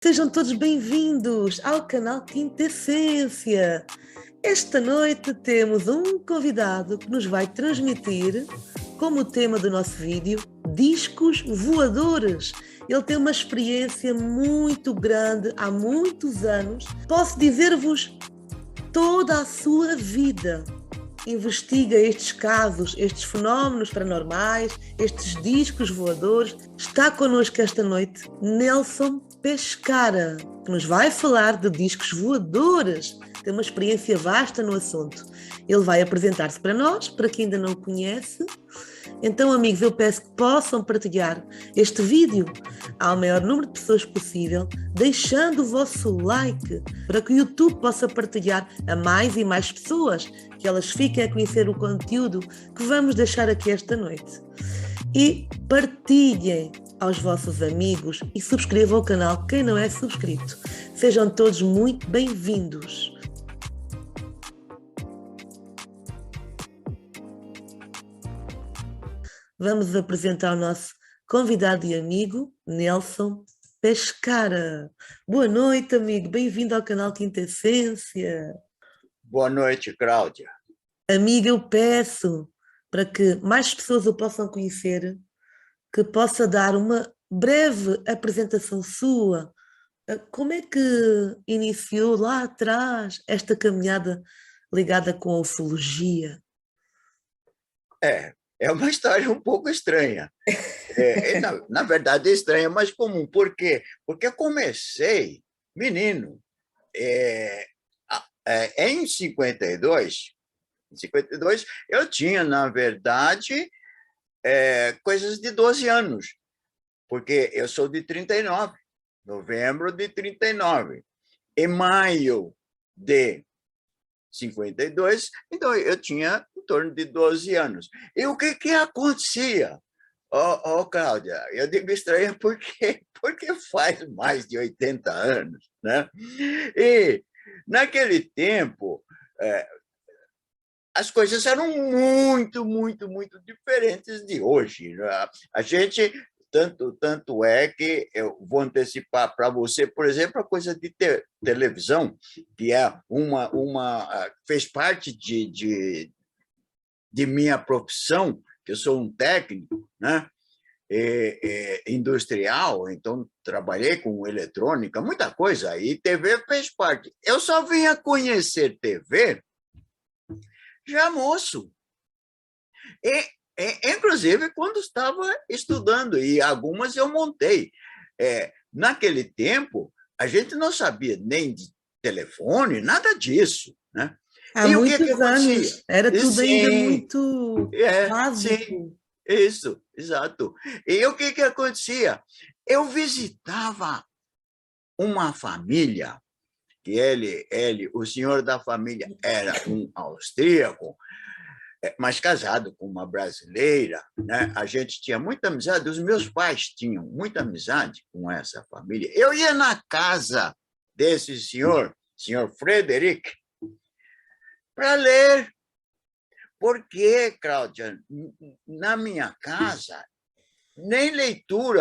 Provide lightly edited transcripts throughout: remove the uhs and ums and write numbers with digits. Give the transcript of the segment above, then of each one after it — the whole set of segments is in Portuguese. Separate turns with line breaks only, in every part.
Sejam todos bem-vindos ao canal Quintessência. Esta noite temos um convidado que nos vai transmitir, como tema do nosso vídeo, discos voadores. Ele tem uma experiência muito grande há muitos anos. Posso dizer-vos, toda a sua vida investiga estes casos, estes fenómenos paranormais, estes discos voadores. Está connosco esta noite Nelson Pescara, que nos vai falar de discos voadores. Tem uma experiência vasta no assunto. Ele vai apresentar-se para nós, para quem ainda não o conhece. Então, amigos, eu peço que possam partilhar este vídeo ao maior número de pessoas possível, deixando o vosso like, para que o YouTube possa partilhar a mais e mais pessoas, que elas fiquem a conhecer o conteúdo que vamos deixar aqui esta noite. E partilhem aos vossos amigos e subscrevam o canal quem não é subscrito. Sejam todos muito bem-vindos. Vamos apresentar o nosso convidado e amigo, Nelson Pescara. Boa noite, amigo. Bem-vindo ao canal Quintessência.
Boa noite, Cláudia.
Amiga, eu peço para que mais pessoas o possam conhecer, que possa dar uma breve apresentação sua. Como é que iniciou lá atrás esta caminhada ligada com a ufologia?
É uma história um pouco estranha. Na verdade, é estranha, mas comum. Por quê? Porque eu comecei menino. Em 52, eu tinha, na verdade, coisas de 12 anos, porque eu sou de 39, novembro de 39. Em maio de 52, então eu tinha em torno de 12 anos. E o que acontecia? Cláudia, eu digo estranho porque faz mais de 80 anos, né? E naquele tempo, as coisas eram muito, muito, muito diferentes de hoje, né? A gente, tanto é que eu vou antecipar para você, por exemplo, a coisa de televisão, que é fez parte de minha profissão, que eu sou um técnico, né? Industrial, então trabalhei com eletrônica, muita coisa, e TV fez parte. Eu só vim a conhecer TV já moço. Inclusive, quando estava estudando, e algumas eu montei. Naquele tempo, a gente não sabia nem de telefone, nada disso, né?
Há
E o que
muitos
acontecia?
anos, era tudo ainda
Sim,
muito
sim,
básico.
isso, exato. E o que acontecia? Eu visitava uma família, que o senhor da família era um austríaco, mas casado com uma brasileira, né? A gente tinha muita amizade, os meus pais tinham muita amizade com essa família. Eu ia na casa desse senhor Frederic, para ler. Porque, Cláudia, na minha casa, nem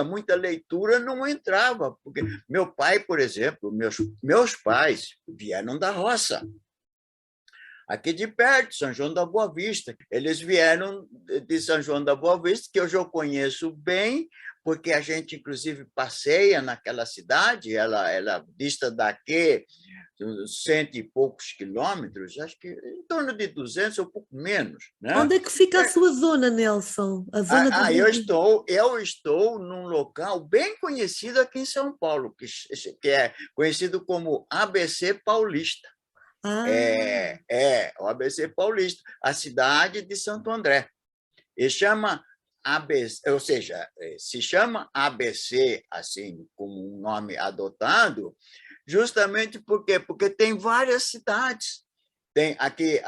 muita leitura não entrava. Porque meu pai, por exemplo, meus pais vieram da roça, aqui de perto, São João da Boa Vista. Eles vieram de São João da Boa Vista, que eu já conheço bem, porque a gente, inclusive, passeia naquela cidade, ela dista daqui 100 e poucos quilômetros, acho que em torno de 200 ou pouco menos, né?
Onde é que fica a sua zona, Nelson? A zona de
Eu
onde...
estou num local bem conhecido aqui em São Paulo, que é conhecido como ABC Paulista.
Ah,
O ABC Paulista, a cidade de Santo André. E chama ABC, ou seja, se chama ABC, assim, como um nome adotado, justamente porque tem várias cidades. Tem aqui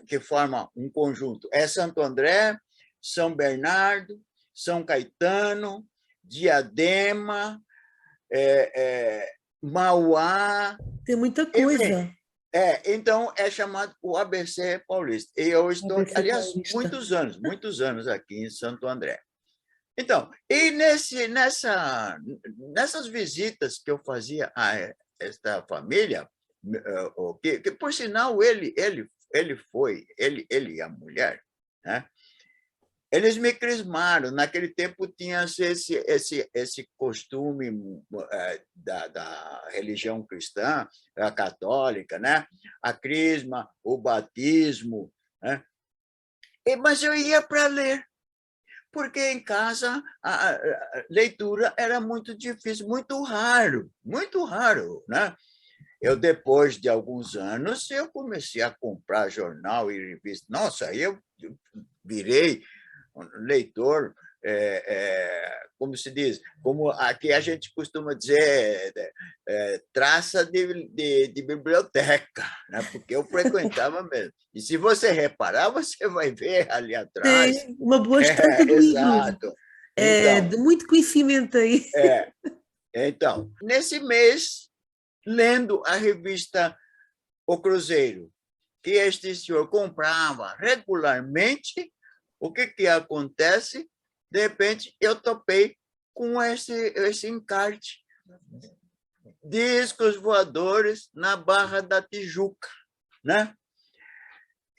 que forma um conjunto. É Santo André, São Bernardo, São Caetano, Diadema, Mauá,
tem muita
enfim.
coisa.
Então, é chamado o ABC Paulista. E eu estou,
ABC
aliás,
Paulista.
muitos anos aqui em Santo André. Então, e nessas visitas que eu fazia a esta família, que por sinal ele e a mulher, né? Eles me crismaram. Naquele tempo tinha esse costume da religião cristã, a católica, né? A crisma, o batismo, né? Mas eu ia para ler, porque em casa a leitura era muito difícil, muito raro, né? Eu, depois de alguns anos, eu comecei a comprar jornal e revista. Nossa, aí eu virei um leitor, como se diz, como aqui a gente costuma dizer, traça de biblioteca, né? Porque eu frequentava mesmo. E se você reparar, você vai ver ali atrás.
Tem uma boa estante de livros,
Exato. Então,
de muito conhecimento aí.
é, então, nesse mês, lendo a revista O Cruzeiro, que este senhor comprava regularmente, o que acontece? De repente, eu topei com esse encarte. Discos voadores na Barra da Tijuca, né?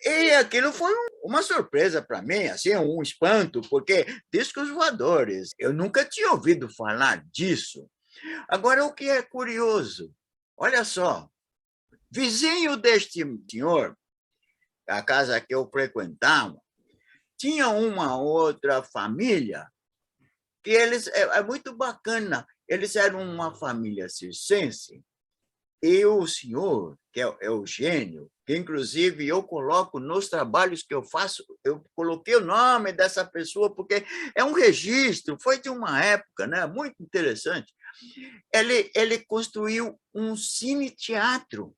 E aquilo foi uma surpresa para mim, assim, um espanto, porque discos voadores, eu nunca tinha ouvido falar disso. Agora, o que é curioso, olha só, vizinho deste senhor, a casa que eu frequentava, tinha uma outra família que eles é muito bacana. Eles eram uma família circense e o senhor, que é Eugênio, que inclusive eu coloco nos trabalhos que eu faço, eu coloquei o nome dessa pessoa porque é um registro, foi de uma época, né, muito interessante. Ele construiu um cine-teatro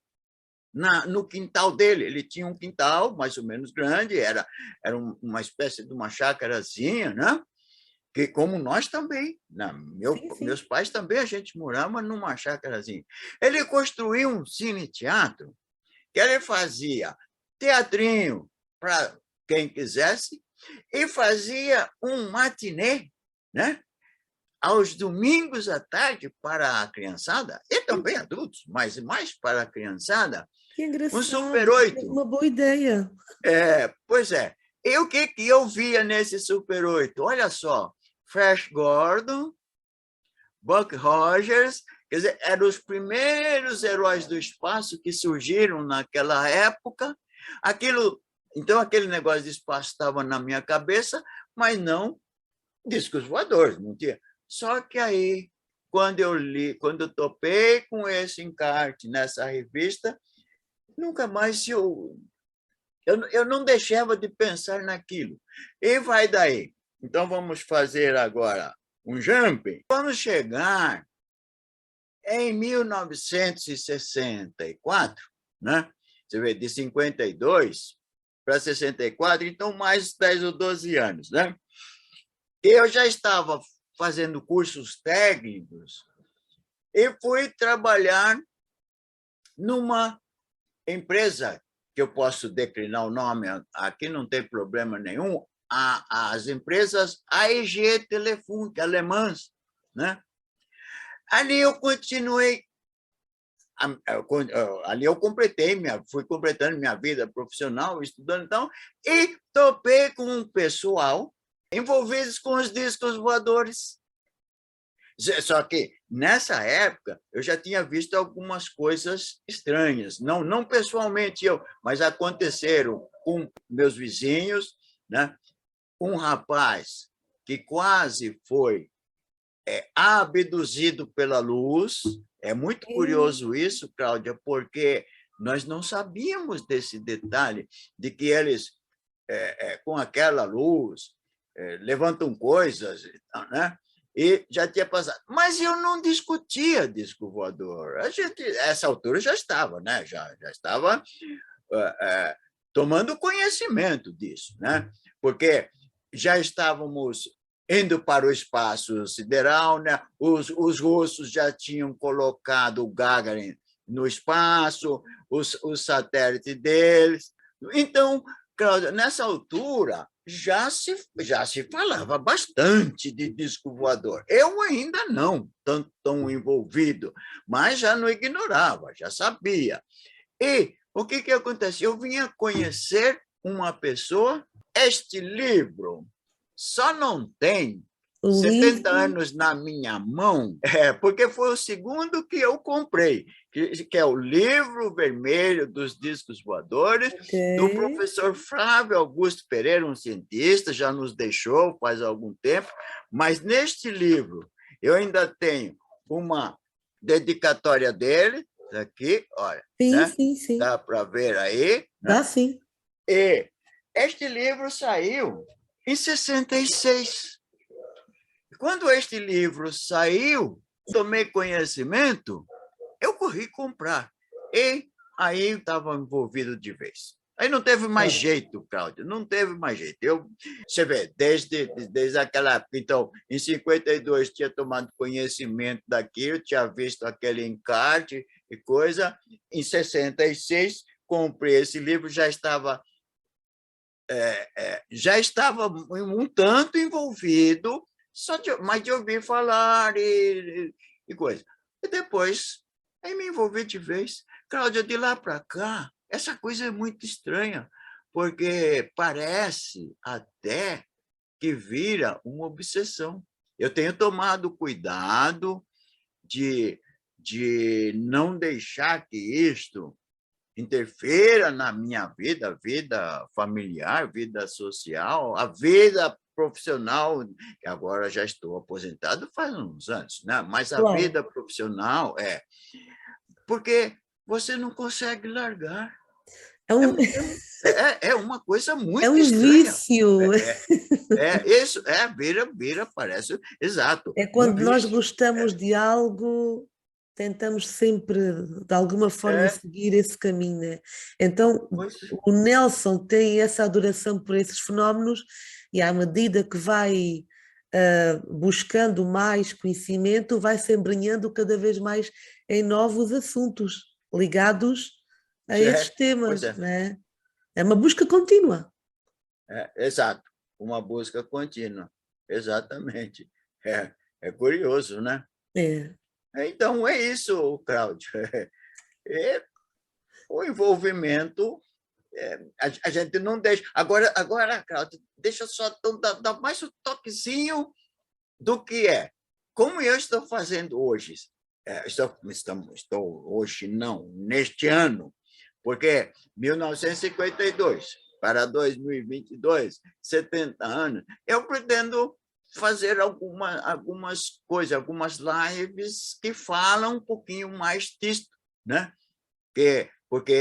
no quintal dele. Ele tinha um quintal mais ou menos grande, era uma espécie de uma chácarazinha, né? Que como nós também, né?
Sim, sim.
Meus pais também, a gente morava numa chácarazinha. Ele construiu um cine-teatro que ele fazia teatrinho para quem quisesse e fazia um matinê, né? Aos domingos à tarde para a criançada, e também adultos, mas mais para a criançada,
Que
um
engraçado,
Super 8.
uma boa ideia.
Pois é. E o que eu via nesse Super 8? Olha só, Flash Gordon, Buck Rogers, quer dizer, eram os primeiros heróis do espaço que surgiram naquela época. Então, aquele negócio de espaço estava na minha cabeça, mas não discos voadores, não tinha. Só que aí, quando eu topei com esse encarte nessa revista, nunca mais eu não deixava de pensar naquilo. E vai daí. Então, vamos fazer agora um jumping. Vamos chegar em 1964, né? Você vê, de 52 para 64, então mais 10 ou 12 anos, né? Eu já estava fazendo cursos técnicos e fui trabalhar numa empresa, que eu posso declinar o nome aqui, não tem problema nenhum, as empresas AEG Telefônica, alemãs, né? Ali eu continuei, ali eu fui completando minha vida profissional, estudando, então, e topei com um pessoal envolvidos com os discos voadores. Só que, nessa época, eu já tinha visto algumas coisas estranhas, não pessoalmente eu, mas aconteceram com meus vizinhos, né? Um rapaz que quase foi abduzido pela luz. É muito curioso isso, Cláudia, porque nós não sabíamos desse detalhe, de que eles, com aquela luz, levantam coisas, né? E já tinha passado. Mas eu não discutia disco voador. A gente, essa altura, já estava, né? Já estava tomando conhecimento disso, né? Porque já estávamos indo para o espaço sideral, né? Os russos já tinham colocado o Gagarin no espaço, os satélites deles. Então, Cláudia, nessa altura, já se falava bastante de disco voador. Eu ainda não tão envolvido, mas já não ignorava, já sabia. E o que acontece? Eu vinha conhecer uma pessoa, este livro só não tem
O
70
livro,
anos na minha mão, porque foi o segundo que eu comprei, que é o Livro Vermelho dos Discos Voadores, do
ok.
professor Flávio Augusto Pereira, um cientista, já nos deixou faz algum tempo, mas neste livro eu ainda tenho uma dedicatória dele, aqui, olha,
Sim,
né?
sim, sim.
Dá para ver aí,
Dá
né?
sim.
E este livro saiu em 66. Quando este livro saiu, tomei conhecimento, eu corri comprar. E aí eu estava envolvido de vez. Aí não teve mais
Claro.
jeito, Cláudio, não teve mais jeito. Você vê, desde aquela época, então, em 52, tinha tomado conhecimento daquilo, tinha visto aquele encarte e coisa. Em 66, comprei esse livro, já estava um tanto envolvido, mas de ouvir falar e coisa. E depois, aí me envolvi de vez. Cláudia, de lá para cá, essa coisa é muito estranha, porque parece até que vira uma obsessão. Eu tenho tomado cuidado de não deixar que isto interfira na minha vida familiar, vida social, a vida profissional, que agora já estou aposentado faz uns anos, né? Mas a
Claro.
vida profissional porque você não consegue largar.
É um,
É uma coisa
é
muito
um
estranha.
vício.
Isso, vira, parece, exato,
É
um
quando nós
vício.
gostamos de algo, tentamos sempre, de alguma forma,
É,
seguir esse caminho, né? Então,
pois,
o Nelson tem essa adoração por esses fenómenos e à medida que vai buscando mais conhecimento, vai se embrenhando cada vez mais em novos assuntos ligados a esses
pois
temas,
é.
né? É uma busca contínua.
Exato, uma busca contínua, exatamente. É curioso, né?
É.
Então, é isso, Cláudio. É, o envolvimento, a gente não deixa. Agora, Cláudio, deixa só dar mais um toquezinho do que é. Como eu estou fazendo hoje, estou hoje, não, neste ano, porque 1952 para 2022, 70 anos, eu pretendo fazer algumas coisas, algumas lives que falam um pouquinho mais disso, né? Porque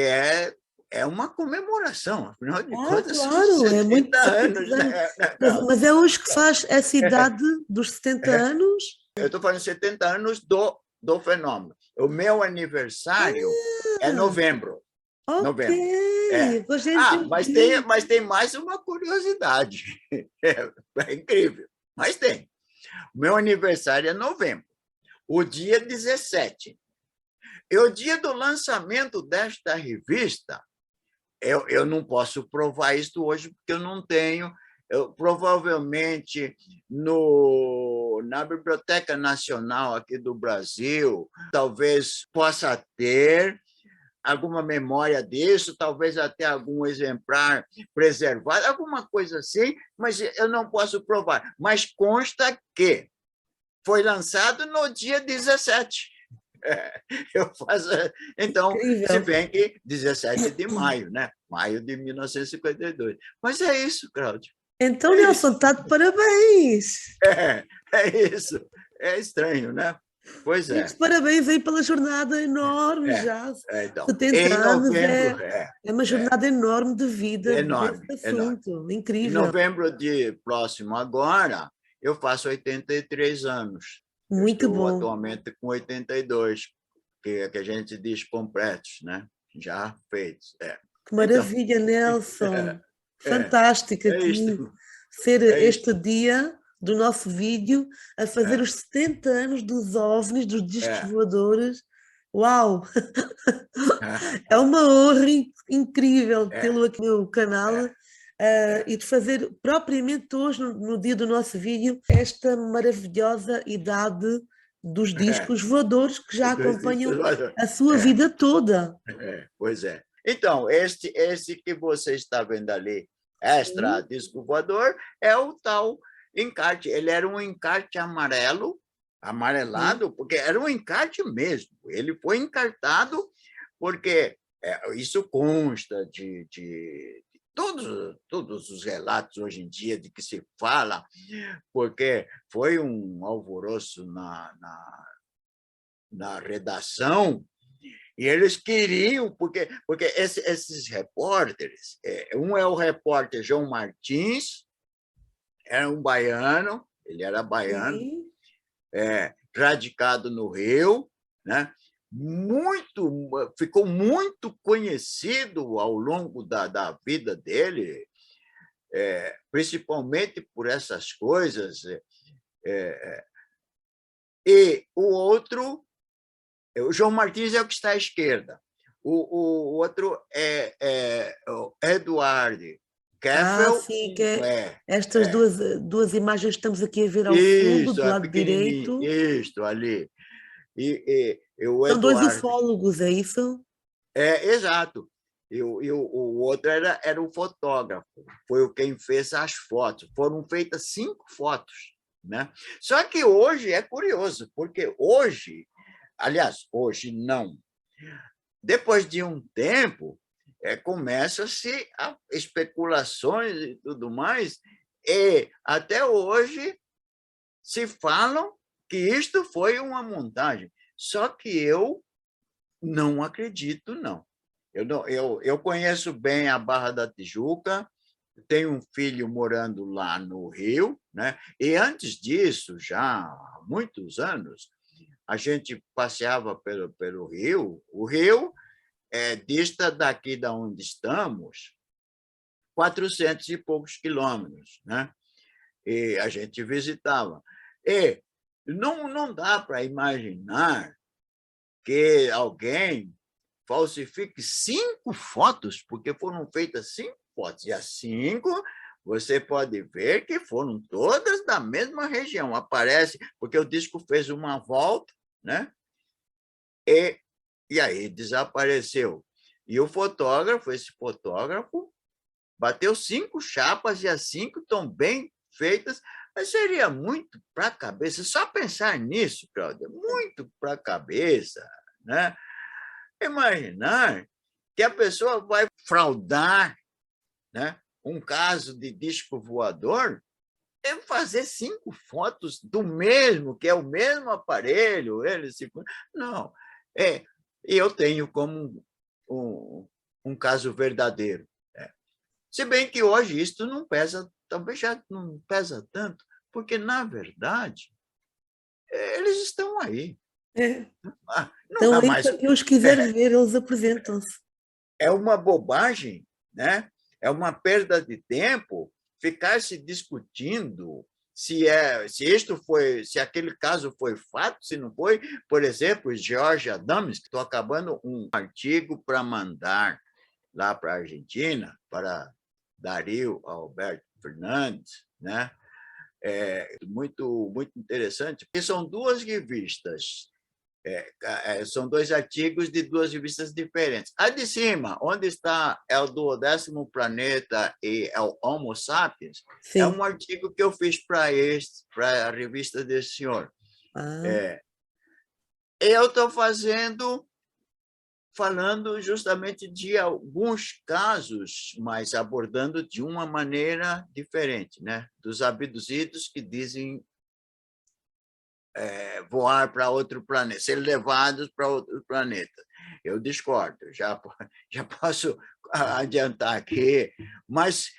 é uma comemoração, afinal de
Ah,
contas, são
claro, é muito
70
70
anos,
anos.
né, Cláudio?
Mas é hoje que faz essa idade dos 70 anos?
Eu estou fazendo 70 anos do fenômeno. O meu aniversário é
Ah,
novembro.
ok,
Novembro.
hoje
Mas
entendi.
tem mais uma curiosidade. É incrível, mas tem. O meu aniversário é novembro, o dia 17. E o dia do lançamento desta revista, eu não posso provar isso hoje, porque eu não tenho. Provavelmente na Biblioteca Nacional aqui do Brasil, talvez possa ter alguma memória disso, talvez até algum exemplar preservado, alguma coisa assim, mas eu não posso provar. Mas consta que foi lançado no dia 17. Eu faço, então, se
Incrível.
bem que 17 de maio, né? Maio de 1952. Mas é isso, Cláudio.
Então,
É
Nelson,
isso.
está de parabéns.
É isso. É estranho, né? Pois
Muitos
é.
parabéns aí pela jornada enorme
É.
já.
Então,
70
em
anos
novembro,
é uma jornada enorme de vida desse
enorme, enorme.
assunto.
Em
Incrível.
novembro de próximo agora, eu faço 83 anos. Eu
Muito
estou
bom.
atualmente com 82, que a gente diz completos, né? Já feitos.
Que
Então,
maravilha, Nelson.
é,
Fantástico
é isto,
aqui ser
é
este
isto.
dia do nosso vídeo a fazer
É,
os 70 anos dos OVNIs, dos discos
é,
voadores. Uau!
é,
É uma honra incrível
é,
tê-lo aqui no canal
é.
e de fazer propriamente hoje, no dia do nosso vídeo, esta maravilhosa idade dos
É,
discos voadores que já
dois
acompanham
discos voadores.
a sua
É,
vida toda.
pois é. Então, este que você está vendo ali, extra
Sim,
disco voador, é o tal encarte. Ele era um encarte amarelo,
sim.
amarelado, porque era um encarte mesmo. Ele foi encartado porque isso consta de todos os relatos hoje em dia de que se fala, porque foi um alvoroço na redação. E eles queriam, porque esses repórteres, um é o repórter João Martins, era um baiano, ele era baiano,
Sim.
radicado no Rio, né? Ficou muito conhecido ao longo da vida dele, principalmente por essas coisas. E o outro, o João Martins é o que está à esquerda. O outro é o Eduard
Ah,
Keffel.
sim, que é
É,
estas
é.
duas imagens que estamos aqui a ver ao fundo,
Isso,
do
é
lado
pequenininho,
direito.
isto ali. E o
São dois
Eduard.
ufólogos, é isso?
Exato. O outro era o fotógrafo, foi o quem fez as fotos. Foram feitas 5 fotos. Né? Só que hoje é curioso, porque hoje, aliás, hoje não, depois de um tempo, começa-se a especulações e tudo mais, e até hoje se falam que isto foi uma montagem. Só que eu não acredito, não. Eu conheço bem a Barra da Tijuca, tenho um filho morando lá no Rio, né? E antes disso, já há muitos anos, a gente passeava pelo Rio. O Rio dista daqui da onde estamos 400 e poucos quilômetros, né? E a gente visitava. E não dá para imaginar que alguém falsifique 5 fotos, porque foram feitas 5 fotos, e as 5 você pode ver que foram todas da mesma região. Aparece, porque o disco fez uma volta, né? E aí desapareceu. E o fotógrafo, esse fotógrafo, bateu 5 chapas e as 5 estão bem feitas, mas seria muito para a cabeça. Só pensar nisso, Cláudia, muito para a cabeça, né? Imaginar que a pessoa vai fraudar, né, um caso de disco voador e fazer 5 fotos do mesmo, que é o mesmo aparelho. Não, eu tenho como um caso verdadeiro. Se bem que hoje isso não pesa, talvez já não pesa tanto, porque, na verdade, eles estão aí.
É.
Não
Então
há
aí,
mais.
para quem os quiser ver, eles apresentam-se.
É uma bobagem, né? É uma perda de tempo ficar se discutindo se aquele caso foi fato, se não foi. Por exemplo, George Adams, que estou acabando um artigo para mandar lá para a Argentina, para Dario Alberto Fernandes, né? Muito interessante, porque são 2 revistas, são 2 artigos de 2 revistas diferentes. A de cima, onde está é o Duodécimo Planeta e é o Homo Sapiens, é
Sim.
um artigo que eu fiz para a revista desse senhor.
Ah,
Eu estou falando justamente de alguns casos, mas abordando de uma maneira diferente, né? Dos abduzidos que dizem voar para outro planeta, ser levados para outro planeta. Eu discordo, já posso adiantar aqui, mas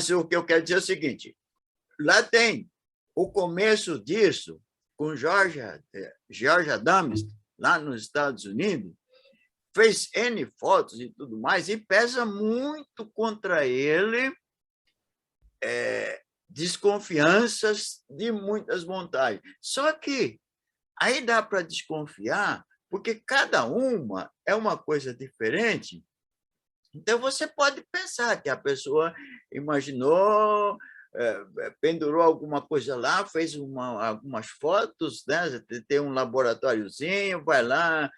o que eu quero dizer é o seguinte: lá tem o começo disso com George Adams, lá nos Estados Unidos, fez N fotos e tudo mais, e pesa muito contra ele desconfianças de muitas montagens. Só que aí dá para desconfiar, porque cada uma é uma coisa diferente. Então, você pode pensar que a pessoa imaginou, pendurou alguma coisa lá, fez algumas fotos, né? Tem um laboratóriozinho, vai lá,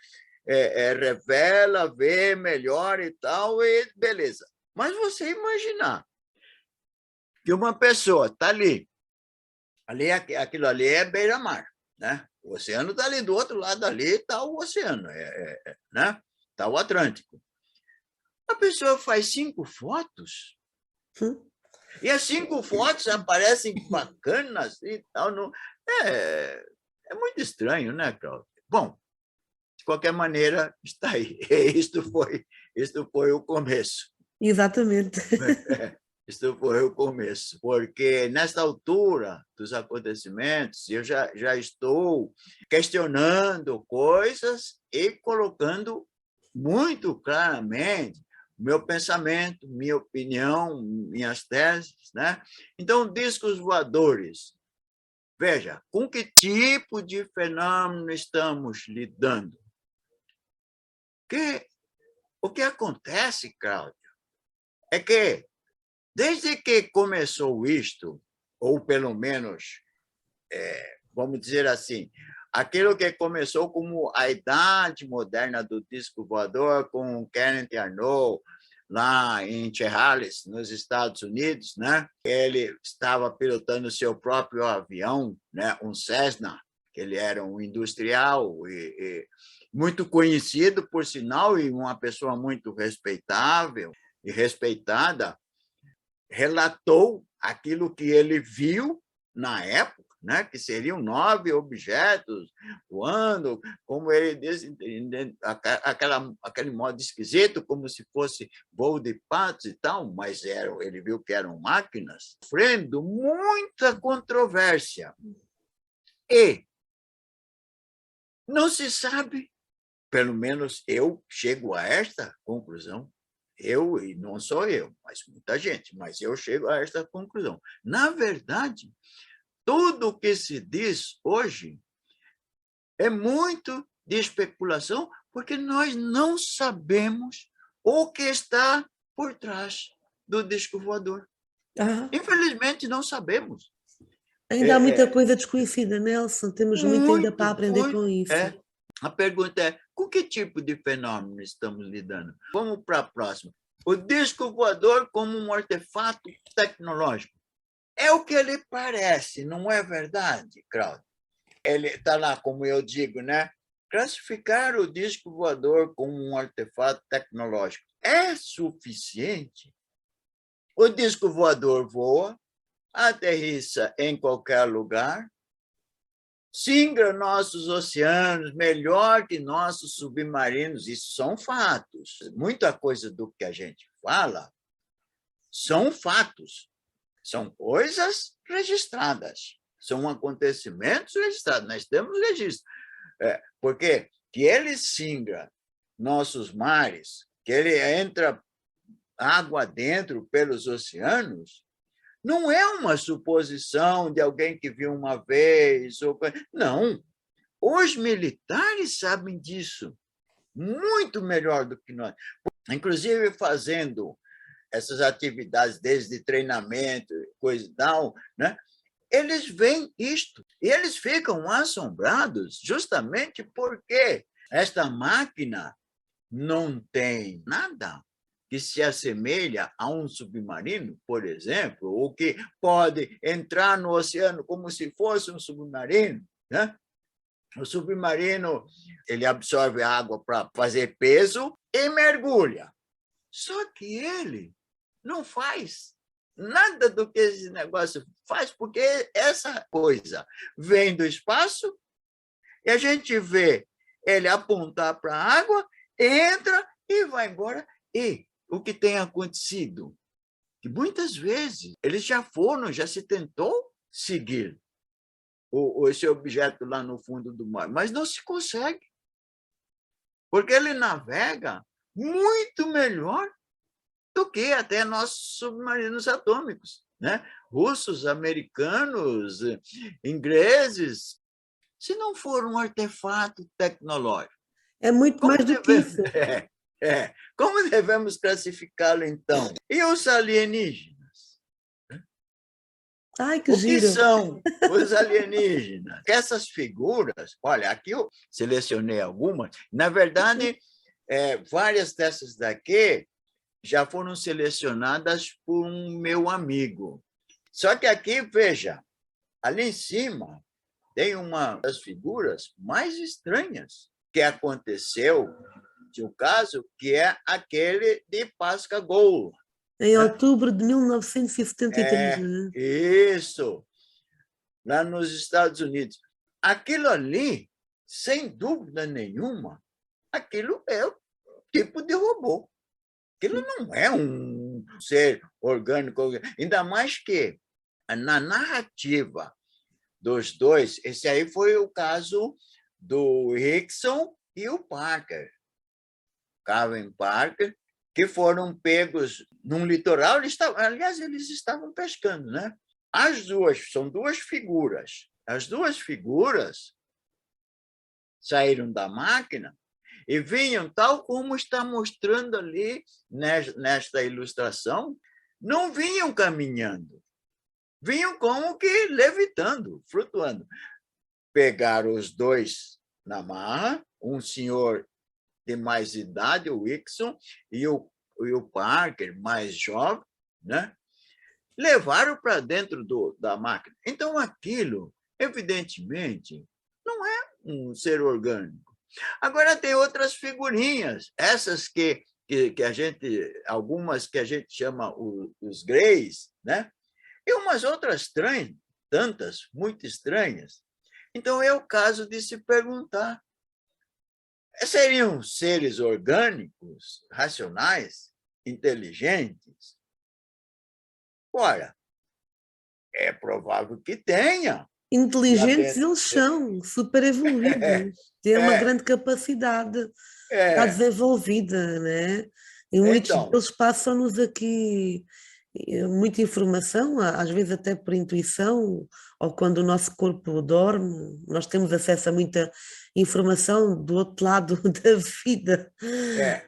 revela, vê melhor e tal, e beleza. Mas você imaginar que uma pessoa está ali, aquilo ali é beira-mar, né? O oceano está ali, do outro lado ali está o oceano, né? Está o Atlântico. A pessoa faz 5 fotos, e as 5 fotos aparecem bacanas e tal. Não, é muito estranho, né, Cláudio? Bom, de qualquer maneira, está aí. Isto foi o começo.
Exatamente.
Isto foi o começo, porque nesta altura dos acontecimentos, eu já estou questionando coisas e colocando muito claramente meu pensamento, minha opinião, minhas teses, né? Então, discos voadores. Veja, com que tipo de fenômeno estamos lidando? O que acontece, Cláudio, é que, desde que começou isto, ou pelo menos, vamos dizer assim, aquilo que começou como a idade moderna do disco voador, com Kenneth Arnold, lá em Chehalis, nos Estados Unidos, né? Ele estava pilotando seu próprio avião, né? Um Cessna, que ele era um industrial e muito conhecido, por sinal, e uma pessoa muito respeitável e respeitada, relatou aquilo que ele viu na época, né, que seriam 9 objetos voando, como ele disse, aquele modo esquisito, como se fosse voo de patos e tal, mas ele viu que eram máquinas, sofrendo muita controvérsia. E não se sabe, pelo menos eu chego a esta conclusão, e não sou eu, mas muita gente, mas eu chego a esta conclusão. Na verdade, tudo o que se diz hoje é muito de especulação, porque nós não sabemos o que está por trás do disco voador. Infelizmente, não sabemos.
Ainda há muita coisa desconhecida, Nelson. Temos muito ainda para aprender com isso.
A pergunta é, com que tipo de fenômeno estamos lidando? Vamos para a próxima. O disco voador como um artefato tecnológico. É o que ele parece, não é verdade, Cláudio? Ele está lá, como eu digo, né? Classificar o disco voador como um artefato tecnológico é suficiente? O disco voador voa, aterrissa em qualquer lugar, singra nossos oceanos melhor que nossos submarinos. Isso são fatos. Muita coisa do que a gente fala são fatos. São coisas registradas, são acontecimentos registrados. Nós temos registro. Porque que ele singra nossos mares, que ele entra água dentro pelos oceanos, não é uma suposição de alguém que viu uma vez. Não. Os militares sabem disso muito melhor do que nós. Inclusive, fazendo essas atividades desde treinamento, coisa e tal, né? Eles veem isto e eles ficam assombrados justamente porque esta máquina não tem nada que se assemelha a um submarino, por exemplo, ou que pode entrar no oceano como se fosse um submarino, né? O submarino, ele absorve água para fazer peso e mergulha. Só que ele não faz nada do que esse negócio faz, porque essa coisa vem do espaço e a gente vê ele apontar para a água, entra e vai embora. E o que tem acontecido? Que muitas vezes eles já se tentou seguir esse objeto lá no fundo do mar, mas não se consegue, porque ele navega muito melhor do que até nossos submarinos atômicos, né? Russos, americanos, ingleses. Se não for um artefato tecnológico.
É muito mais do que isso.
Como devemos classificá-lo, então? E os alienígenas?
Ai, que
O que
giro!
são os alienígenas? Essas figuras, olha, aqui eu selecionei algumas, na verdade, várias dessas daqui já foram selecionadas por um meu amigo. Só que aqui, veja, ali em cima tem uma das figuras mais estranhas que aconteceu de um caso, que é aquele de Pascagoula.
Em
Né?
outubro de 1973, né?
Isso, lá nos Estados Unidos. Aquilo ali, sem dúvida nenhuma, aquilo é um tipo de robô. Aquilo não é um ser orgânico, ainda mais que na narrativa dos dois, esse aí foi o caso do Rickson e o Parker, Calvin Parker, que foram pegos num litoral, aliás, eles estavam pescando, né? As duas, são duas figuras. As duas figuras saíram da máquina e vinham, tal como está mostrando ali nesta ilustração, não vinham caminhando, vinham como que levitando, flutuando. Pegaram os dois na marra, um senhor de mais idade, o Wilson, e o Parker, mais jovem, né? Levaram para dentro da máquina. Então, aquilo, evidentemente, não é um ser orgânico. Agora, tem outras figurinhas, essas que a gente, algumas que a gente chama os greys, né? E umas outras estranhas, tantas, muito estranhas. Então, é o caso de se perguntar: seriam seres orgânicos, racionais, inteligentes? Ora, é provável que tenha.
Inteligentes eles são, super evoluídos, têm uma
É,
grande capacidade já
é.
desenvolvida, né? E muitos
Então,
deles passam-nos aqui muita informação, às vezes até por intuição, ou quando o nosso corpo dorme, nós temos acesso a muita informação do outro lado da vida.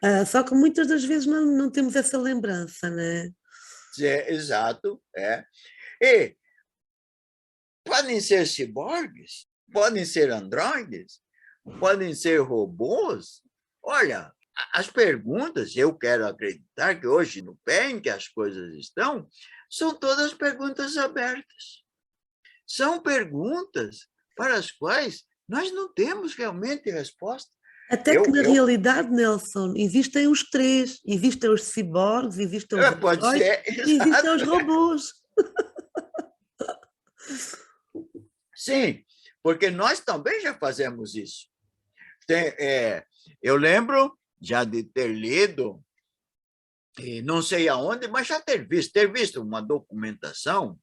é,
Só que muitas das vezes não temos essa lembrança, né?
exato. É. E podem ser ciborgues, podem ser androides, podem ser robôs. Olha, as perguntas, eu quero acreditar que hoje, no pé em que as coisas estão, são todas perguntas abertas. São perguntas para as quais nós não temos realmente resposta.
Até que na realidade, Nelson, existem os três: existem os ciborgues, existem os
pode
androides
ser,
e existem
exato.
os robôs.
Sim, porque nós também já fazemos isso. Eu lembro já de ter lido, e não sei aonde, mas já ter visto uma documentação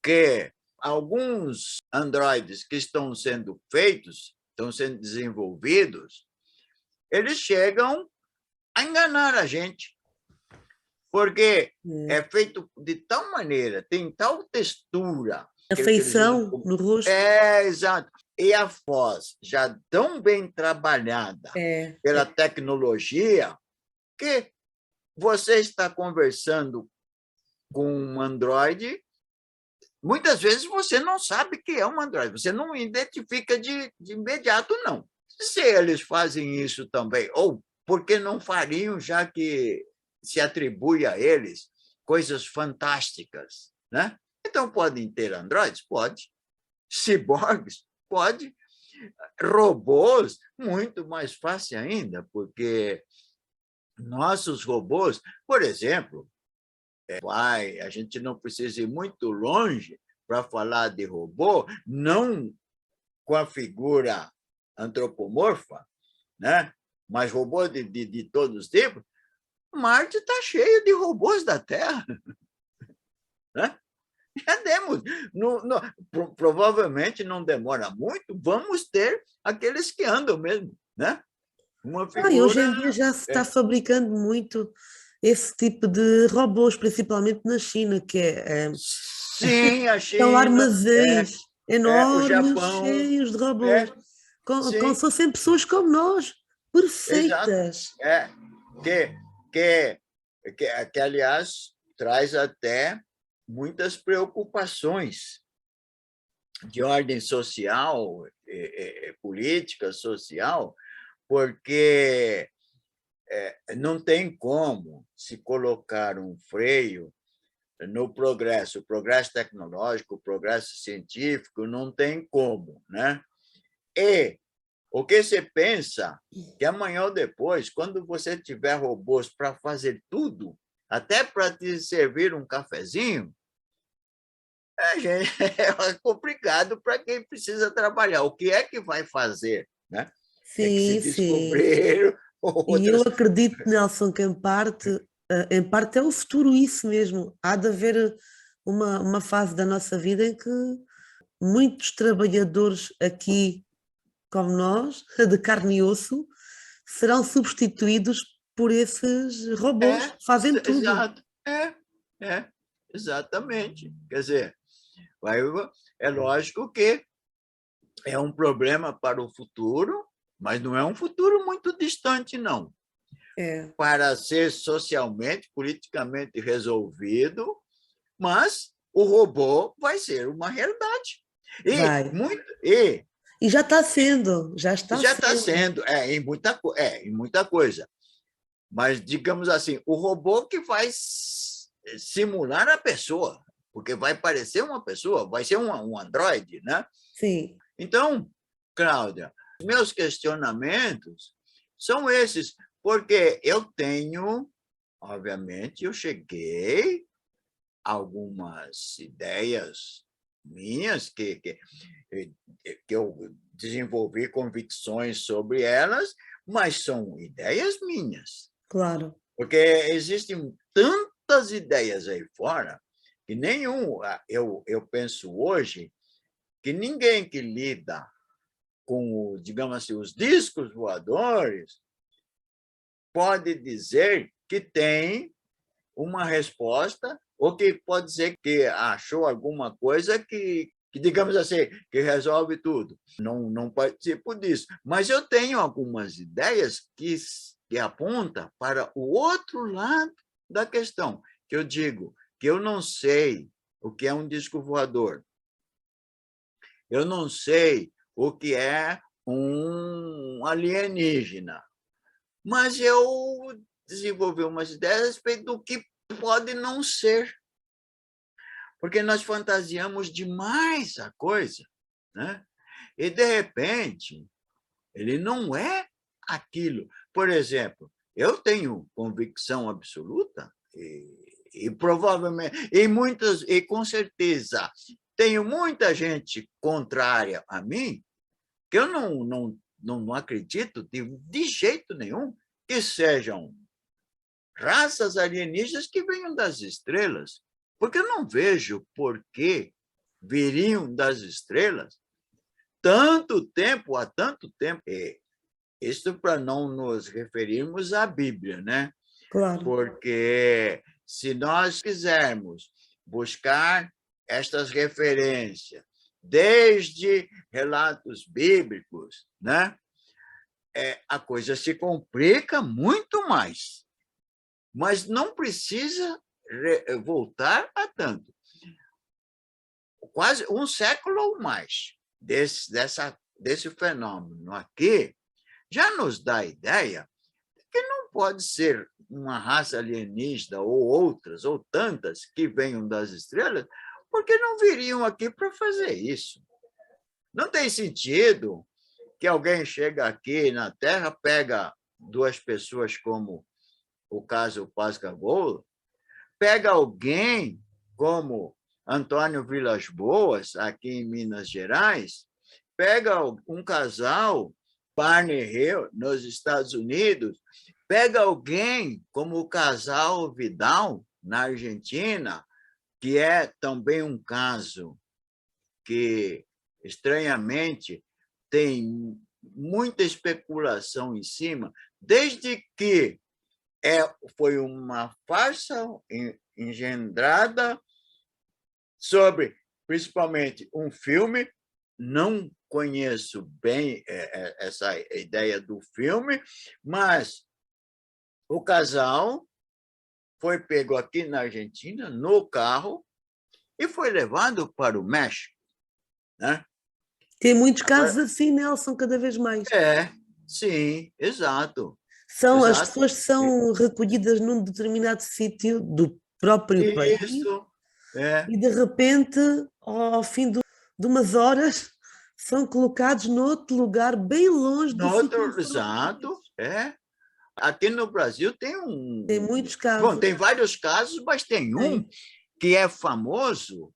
que alguns androides que estão sendo feitos, estão sendo desenvolvidos, eles chegam a enganar a gente, porque é feito de tal maneira, tem tal textura.
A feição no rosto.
Exato. E a voz já tão bem trabalhada pela tecnologia, que você está conversando com um Android, muitas vezes você não sabe que é um Android, você não identifica de imediato, não. Se eles fazem isso também, ou por que não fariam, já que se atribui a eles coisas fantásticas, né? Então, podem ter androides? Pode. Ciborgues? Pode. Robôs? Muito mais fácil ainda, porque nossos robôs, por exemplo, a gente não precisa ir muito longe para falar de robô, não com a figura antropomorfa, né? Mas robô de todos os tipos. Marte está cheio de robôs da Terra. Né? Já temos. Provavelmente não demora muito, vamos ter aqueles que andam mesmo. Né? Uma figura...
Hoje em dia já se está fabricando muito esse tipo de robôs, principalmente na China, que
Sim, a China,
são armazéns
o
enormes,
Japão,
cheios de robôs, com se fossem pessoas como nós, perfeitas.
Exato. Que aliás, traz até muitas preocupações de ordem social, política, social, porque não tem como se colocar um freio no progresso, o progresso tecnológico, o progresso científico, não tem como, né? E o que você pensa que amanhã ou depois, quando você tiver robôs para fazer tudo, até para te servir um cafezinho, gente, é complicado para quem precisa trabalhar. O que é que vai fazer, né? É que se
Sim, sim.
descobrir
E eu
outras...
acredito, Nelson, que em parte é o futuro isso mesmo. Há de haver uma fase da nossa vida em que muitos trabalhadores aqui, como nós, de carne e osso, serão substituídos por esses robôs que fazem tudo.
Exato. Exatamente. Quer dizer, vai, é lógico que é um problema para o futuro, mas não é um futuro muito distante, não.
É,
Para ser socialmente, politicamente resolvido, mas o robô vai ser uma realidade.
vai.
E
E já está sendo, já está
já está
sendo.
sendo, em muita coisa. Mas, digamos assim, o robô que vai simular a pessoa, porque vai parecer uma pessoa, vai ser um androide, né?
Sim,
Então, Cláudia, meus questionamentos são esses, porque eu tenho, obviamente, eu cheguei a algumas ideias minhas que eu desenvolvi convicções sobre elas, mas são ideias minhas.
claro.
Porque existem tantas ideias aí fora que nenhum, eu penso hoje, que ninguém que lida com, digamos assim, os discos voadores pode dizer que tem uma resposta ou que pode dizer que achou alguma coisa que digamos assim, que resolve tudo. Não participo disso. Mas eu tenho algumas ideias que apontam para o outro lado da questão, que eu digo que eu não sei o que é um disco voador, eu não sei o que é um alienígena, mas eu desenvolvi umas ideias a respeito do que pode não ser, porque nós fantasiamos demais a coisa, né? E, de repente, ele não é aquilo. Por exemplo, eu tenho convicção absoluta, e provavelmente, e com certeza, tenho muita gente contrária a mim, que eu não acredito de jeito nenhum que sejam raças alienígenas que venham das estrelas, porque eu não vejo por que viriam das estrelas há tanto tempo. Isso para não nos referirmos à Bíblia, né?
Claro.
Porque se nós quisermos buscar estas referências, desde relatos bíblicos, né? A coisa se complica muito mais, mas não precisa voltar a tanto. Quase um século ou mais desse fenômeno aqui já nos dá a ideia que não pode ser uma raça alienígena ou outras, ou tantas que venham das estrelas, porque não viriam aqui para fazer isso. Não tem sentido que alguém chega aqui na Terra, pega duas pessoas, como o caso Pascoal, pega alguém como Antônio Vilas Boas, aqui em Minas Gerais, pega um casal, Barney Hill, nos Estados Unidos, pega alguém como o casal Vidal, na Argentina, que é também um caso que, estranhamente, tem muita especulação em cima, desde que foi uma farsa engendrada sobre, principalmente, um filme. Não conheço bem essa ideia do filme, mas o casal foi pego aqui na Argentina, no carro, e foi levado para o México, né?
Tem muitos casos
Agora,
assim, Nelson, cada vez mais.
sim, exato,
As
exato.
pessoas são recolhidas num determinado sítio do próprio país
Isso, é.
e de repente, ao fim de umas horas, são colocados noutro lugar bem longe do
No
sítio
outro,
onde foram
exato,
recolhidos.
é. Aqui no Brasil tem
Tem muitos
bom,
casos.
tem vários casos, mas tem um
Tem.
que é famoso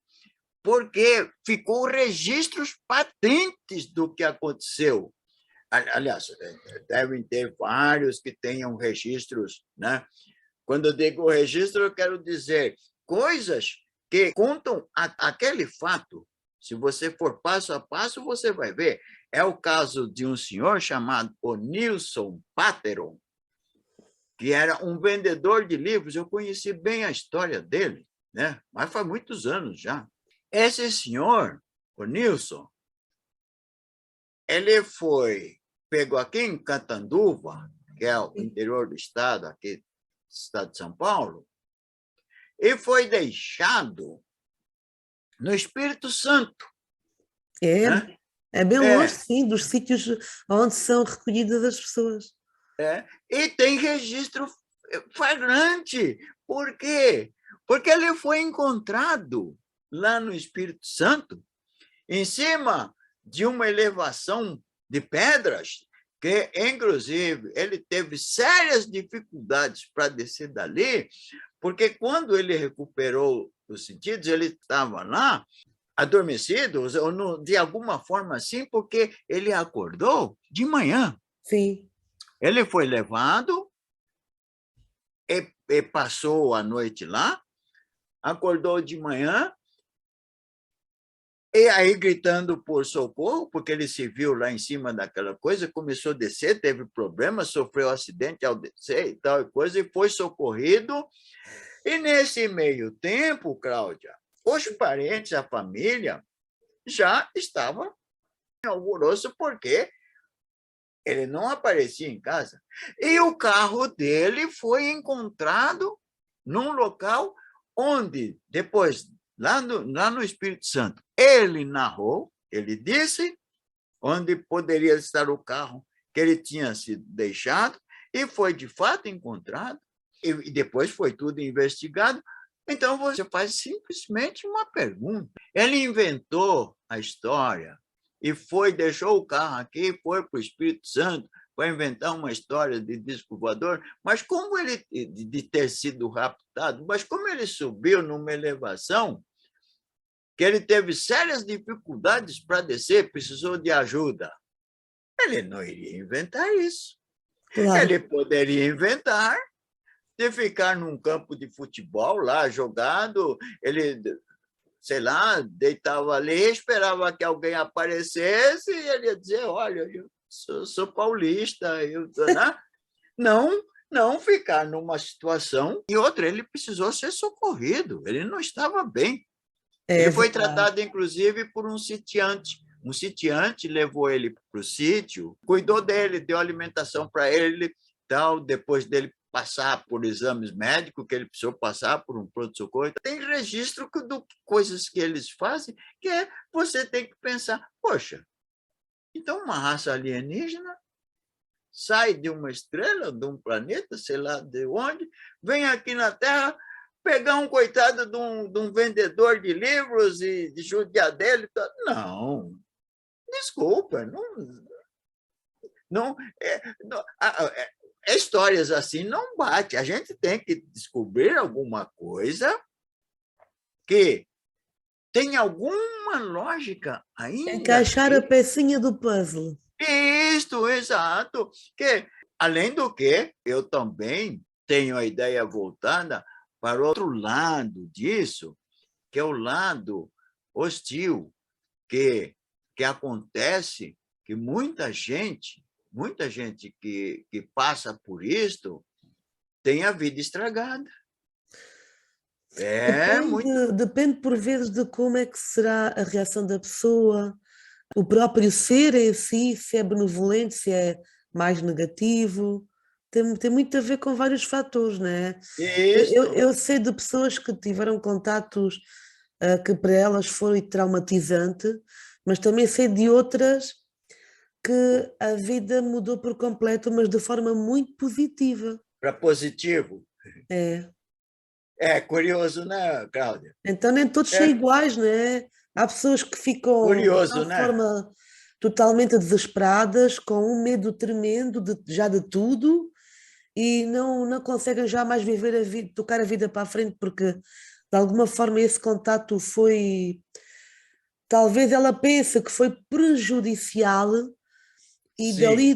porque ficou registros patentes do que aconteceu. Aliás, devem ter vários que tenham registros, né? Quando eu digo registro, eu quero dizer coisas que contam aquele fato. Se você for passo a passo, você vai ver. É o caso de um senhor chamado Onilson Pateron, que era um vendedor de livros. Eu conheci bem a história dele, né? Mas faz muitos anos já. Esse senhor, Onilson, ele foi pego aqui em Catanduva, que é o interior do estado, aqui do estado de São Paulo, e foi deixado no Espírito Santo,
É,
né?
é bem longe,
É,
sim, dos sítios onde são recolhidas as pessoas.
e tem registro flagrante. Por quê? Porque ele foi encontrado lá no Espírito Santo, em cima de uma elevação de pedras, que, inclusive, ele teve sérias dificuldades para descer dali, porque quando ele recuperou os sentidos, ele estava lá adormecido, ou de alguma forma assim, porque ele acordou de manhã.
Sim.
Ele foi levado e passou a noite lá, acordou de manhã, e aí gritando por socorro, porque ele se viu lá em cima daquela coisa, começou a descer, teve problema, sofreu acidente ao descer e tal coisa, e foi socorrido. E nesse meio tempo, Cláudia, os parentes, a família, já estavam em alvoroço porque ele não aparecia em casa. E o carro dele foi encontrado num local onde, depois, lá no Espírito Santo, ele narrou, ele disse onde poderia estar o carro que ele tinha sido deixado, e foi de fato encontrado, e depois foi tudo investigado. Então você faz simplesmente uma pergunta. Ele inventou a história e deixou o carro aqui, foi para o Espírito Santo para inventar uma história de disco voador, mas como ele de ter sido raptado, mas como ele subiu numa elevação que ele teve sérias dificuldades para descer, precisou de ajuda. Ele não iria inventar isso.
Claro.
Ele poderia inventar de ficar num campo de futebol lá jogado, ele, sei lá, deitava ali, esperava que alguém aparecesse e ele ia dizer, olha, eu sou paulista, né? Não, não ficar numa situação. E outra, ele precisou ser socorrido, ele não estava bem.
É
Ele foi
verdade.
tratado, inclusive, por um sitiante. Um sitiante levou ele para o sítio, cuidou dele, deu alimentação para ele, tal, depois dele passar por exames médicos, que ele precisou passar por um pronto-socorro. Tem registro de coisas que eles fazem, que você tem que pensar, poxa, então uma raça alienígena sai de uma estrela, de um planeta, sei lá de onde, vem aqui na Terra pegar um coitado de um vendedor de livros e de judiar dele. Não, desculpa, não, histórias assim não bate. A gente tem que descobrir alguma coisa que tem alguma lógica ainda
Encaixar a
aqui.
pecinha do puzzle.
Isto, exato. Que, além do que, eu também tenho a ideia voltada para o outro lado disso, que é o lado hostil, que acontece, que muita gente que passa por isto, tem a vida estragada. É muito.
Depende por vezes de como é que será a reação da pessoa, o próprio ser em si, se é benevolente, se é mais negativo. Tem muito a ver com vários fatores, não é? Eu
Isto.
sei de pessoas que tiveram contatos que para elas foi traumatizante, mas também sei de outras que a vida mudou por completo, mas de forma muito positiva.
Para positivo.
É.
É curioso, né, Cláudia?
Então nem todos são
É
iguais, né? Há pessoas que ficam de
curioso,
tal
né?
forma totalmente desesperadas, com um medo tremendo já de tudo, e não conseguem jamais viver a vida, tocar a vida para a frente, porque de alguma forma esse contato foi, talvez ela pense que foi prejudicial,
Sim,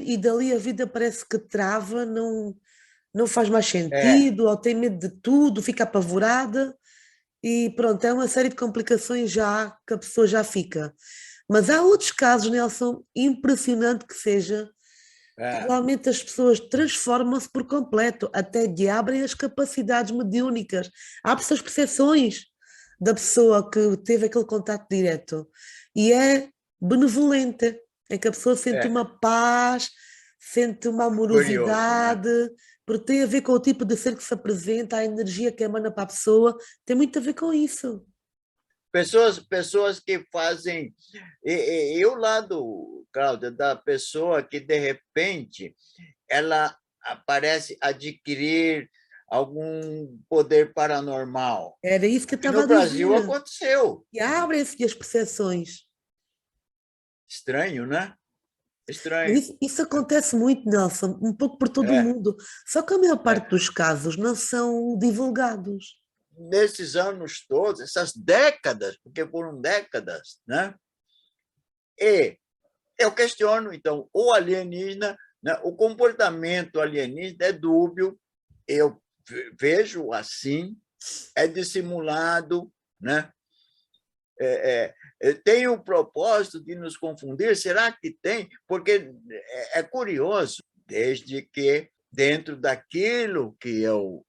e dali a vida parece que trava, não faz mais
é,
sentido, ou tem medo de tudo, fica apavorada. E pronto, é uma série de complicações já que a pessoa já fica. Mas há outros casos, Nelson, impressionante que seja, que
é,
realmente as pessoas transformam-se por completo, até que abrem as capacidades mediúnicas, abre-se as percepções da pessoa que teve aquele contato direto. E é benevolente, é que a pessoa sente
é
uma paz, sente uma
curioso, né?
amorosidade, porque tem a ver com o tipo de ser que se apresenta, a energia que emana para a pessoa, tem muito a ver com isso.
Pessoas que fazem. E o lado, Cláudia, da pessoa que, de repente, ela parece adquirir algum poder paranormal.
Era isso que eu
Que
estava
no
a
Brasil
dizer.
aconteceu.
E abrem-se as percepções.
Estranho, né?
Mas
Estranho.
isso acontece muito, Nelson, um pouco por todo o
É,
mundo. Só que a maior
é.
parte dos casos não são divulgados.
Nesses anos todos, essas décadas, porque foram décadas, né? E eu questiono, então, o alienígena, né? O comportamento alienígena é dúbio, eu vejo assim, é dissimulado, né? Tem o propósito de nos confundir? Será que tem? Porque é curioso, desde que dentro daquilo que eu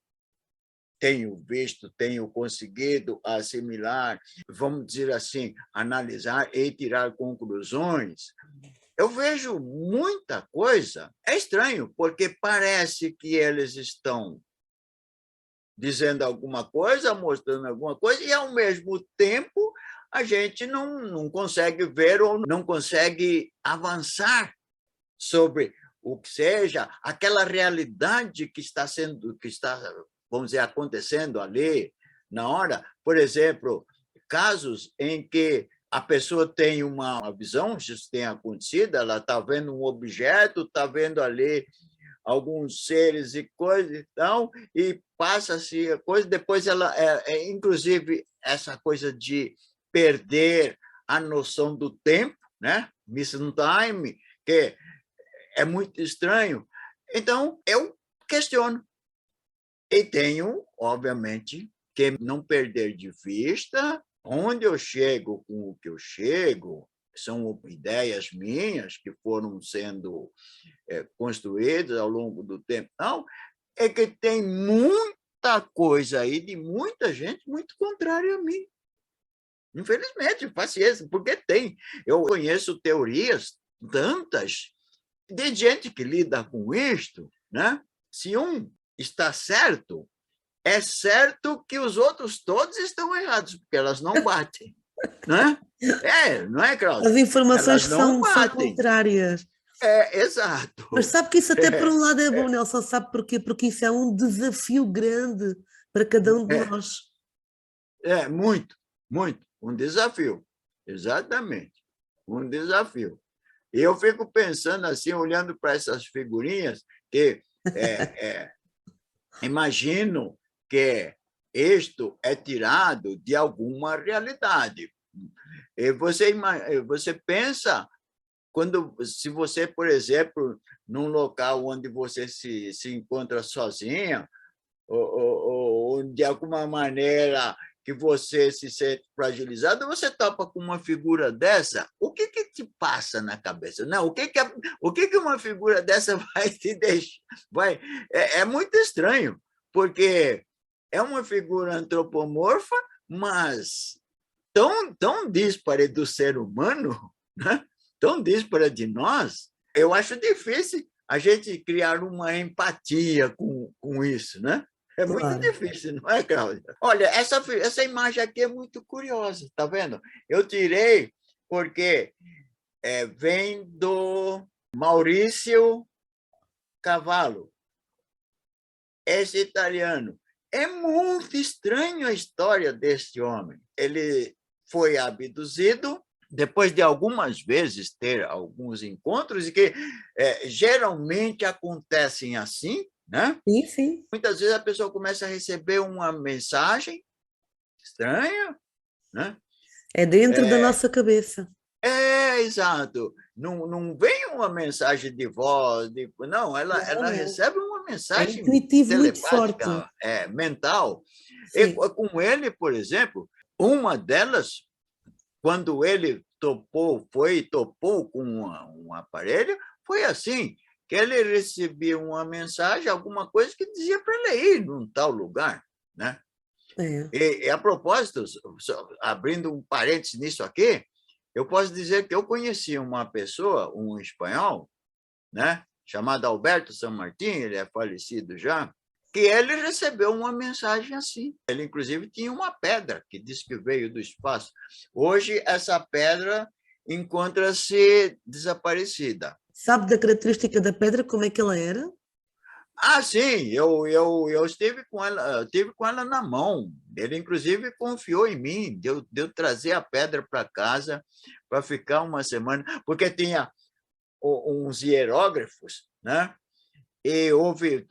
tenho visto, tenho conseguido assimilar, vamos dizer assim, analisar e tirar conclusões, eu vejo muita coisa. É estranho, porque parece que eles estão dizendo alguma coisa, mostrando alguma coisa, e, ao mesmo tempo, a gente não consegue ver ou não consegue avançar sobre o que seja aquela realidade que está sendo, que está, vamos dizer, acontecendo ali na hora. Por exemplo, casos em que a pessoa tem uma visão, isso tem acontecido, ela está vendo um objeto, está vendo ali alguns seres e coisas e tal, e passa-se a coisa, depois ela, inclusive, essa coisa de perder a noção do tempo, né? Missing time, que é muito estranho. Então, eu questiono. E tenho, obviamente, que não perder de vista onde eu chego com o que eu chego, são ideias minhas que foram sendo construídas ao longo do tempo. Não, é que tem muita coisa aí de muita gente muito contrária a mim. Infelizmente, paciência, porque tem. Eu conheço teorias tantas de gente que lida com isto, né? Se um está certo, é certo que os outros todos estão errados, porque elas não batem, né? Não é,
As
Cláudia?
informações
Elas
que
não
são
batem.
contrárias. Mas
Exato.
sabe que isso até por um lado é bom, Nelson, sabe porquê? Porque isso é um desafio grande para cada um de
É,
nós.
muito, muito. Um desafio. Exatamente. Um desafio. E eu fico pensando assim, olhando para essas figurinhas, que imagino que isto é tirado de alguma realidade. E você pensa, se você, por exemplo, num local onde você se encontra sozinha, ou de alguma maneira que você se sente fragilizado, você topa com uma figura dessa, o que te passa na cabeça? Não, o que uma figura dessa vai te deixar? É muito estranho, porque é uma figura antropomorfa, mas tão díspare do ser humano, né? Tão díspare de nós, eu acho difícil a gente criar uma empatia com isso, né? É muito
Claro.
difícil, não é, Cláudia? Olha, essa imagem aqui é muito curiosa, está vendo? Eu tirei porque vem do Maurício Cavallo, esse italiano. É muito estranho a história deste homem. Ele foi abduzido depois de algumas vezes ter alguns encontros, e que geralmente acontecem assim, né?
Sim, sim.
Muitas vezes a pessoa começa a receber uma mensagem estranha, né?
É dentro da nossa cabeça.
Exato. Não, não vem uma mensagem de voz, não,
Não,
ela
não.
recebe uma
É
mensagem
intuitivo muito forte.
telepática, mental. E
Sim.
com ele, por exemplo, uma delas, quando ele topou com um aparelho, foi assim, que ele recebia uma mensagem, alguma coisa que dizia para ele ir num tal lugar, né?
É.
E a propósito, abrindo um parênteses nisso aqui, eu posso dizer que eu conheci uma pessoa, um espanhol, né, chamado Alberto San Martín, ele é falecido já, que ele recebeu uma mensagem assim. Ele, inclusive, tinha uma pedra que diz que veio do espaço. Hoje, essa pedra encontra-se desaparecida.
Sabe da característica da pedra, como é que ela era?
Ah, sim, eu estive com ela na mão. Ele, inclusive, confiou em mim, de eu trazer a pedra para casa para ficar uma semana, porque tinha uns hierógrafos, né? E houve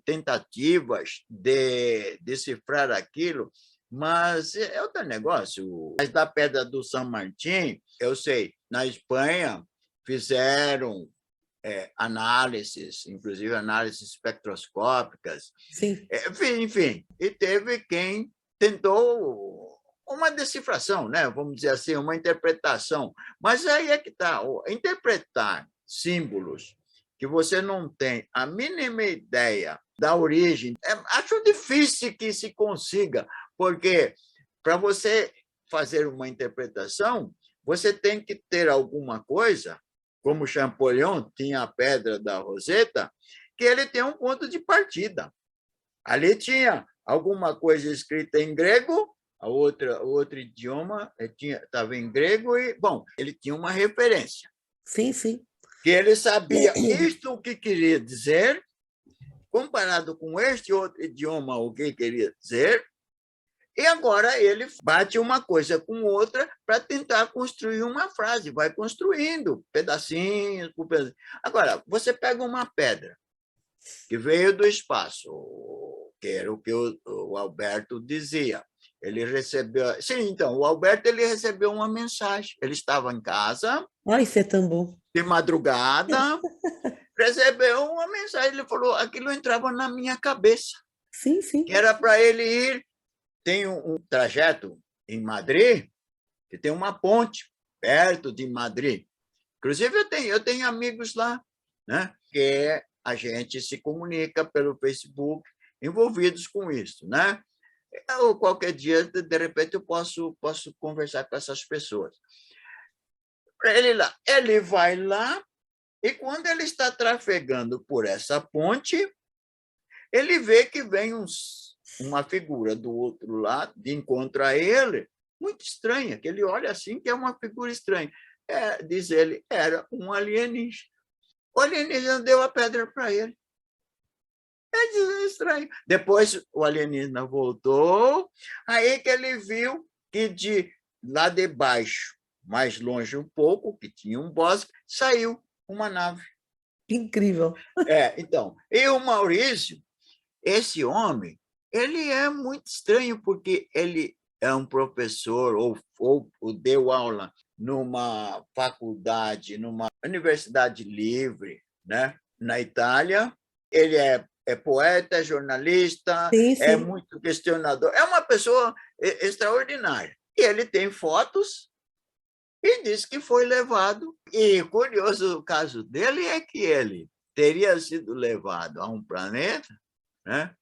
tentativas de decifrar aquilo, mas é outro negócio. Mas da Pedra do San Martín, eu sei, na Espanha fizeram análises, inclusive análises espectroscópicas,
Sim.
enfim, e teve quem tentou uma decifração, né? Vamos dizer assim, uma interpretação. Mas aí é que está, interpretar símbolos que você não tem a mínima ideia da origem, acho difícil que se consiga, porque para você fazer uma interpretação, você tem que ter alguma coisa, como Champollion tinha a pedra da Roseta, que ele tem um ponto de partida. Ali tinha alguma coisa escrita em grego, o outro idioma estava em grego, e, bom, ele tinha uma referência.
Sim, sim.
Que ele sabia isto o que queria dizer, comparado com este outro idioma, o que queria dizer, e agora ele bate uma coisa com outra para tentar construir uma frase, vai construindo pedacinhos por pedacinhos. Agora, você pega uma pedra que veio do espaço, que era o que o Alberto dizia. Ele recebeu. Sim, então, o Alberto ele recebeu uma mensagem. Ele estava em casa,
Ah, isso é tão bom.
de madrugada, recebeu uma mensagem. Ele falou: aquilo entrava na minha cabeça,
Sim, sim.
que era para ele ir. Tem um trajeto em Madrid, que tem uma ponte perto de Madrid. Inclusive, eu tenho amigos lá, né, que a gente se comunica pelo Facebook, envolvidos com isso, né? Ou qualquer dia, de repente, eu posso conversar com essas pessoas. Ele vai lá, e quando ele está trafegando por essa ponte, ele vê que vem uma figura do outro lado, de encontro a ele, muito estranha, que ele olha assim, que é uma figura estranha. Diz ele, era um alienígena. O alienígena deu a pedra para ele. É estranho. Depois o alienígena voltou, aí que ele viu que de lá de baixo, mais longe um pouco, que tinha um bosque, saiu uma nave.
Incrível.
Então, e o Maurício, esse homem, ele é muito estranho, porque ele é um professor ou deu aula numa faculdade, numa universidade livre, né, na Itália. Ele é poeta, é jornalista,
Sim,
é
sim.
muito questionador, é uma pessoa extraordinária. E ele tem fotos e diz que foi levado. E curioso o caso dele é que ele teria sido levado a um planeta, né?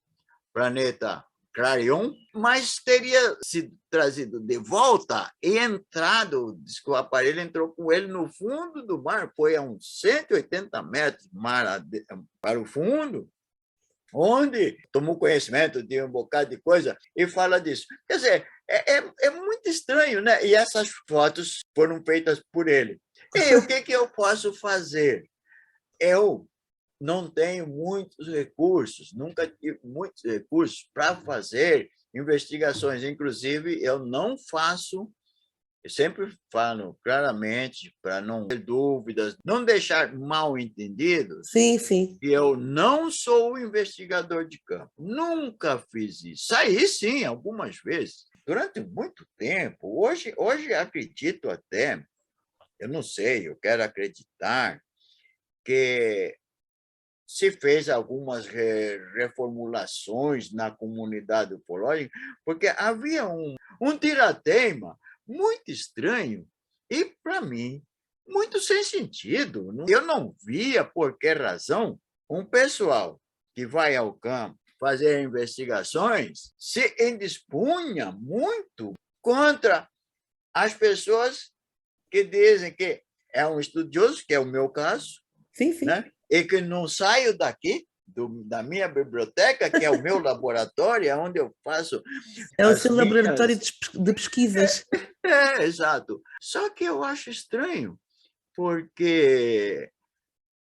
Planeta Clarion, mas teria sido trazido de volta e entrado, diz que o aparelho entrou com ele no fundo do mar, foi a uns 180 metros mar para o fundo, onde tomou conhecimento de um bocado de coisa e fala disso. Quer dizer, é muito estranho, né? E essas fotos foram feitas por ele. E o que eu posso fazer? Eu não tenho muitos recursos, nunca tive muitos recursos para fazer investigações. Inclusive, eu não faço, eu sempre falo claramente, para não ter dúvidas, não deixar mal entendidos,
Sim, sim.
que eu não sou investigador de campo. Nunca fiz isso. Saí, sim, algumas vezes, durante muito tempo. Hoje acredito até, eu não sei, eu quero acreditar que se fez algumas reformulações na comunidade ufológica, porque havia um tirateima muito estranho e, para mim, muito sem sentido. Eu não via por que razão um pessoal que vai ao campo fazer investigações se indispunha muito contra as pessoas que dizem que é um estudioso, que é o meu caso,
Sim, sim.
né? E que não saio daqui, da minha biblioteca, que é o meu laboratório, onde eu faço
É o
as
seu laboratório
minhas...
de pesquisas.
Exato. Só que eu acho estranho, porque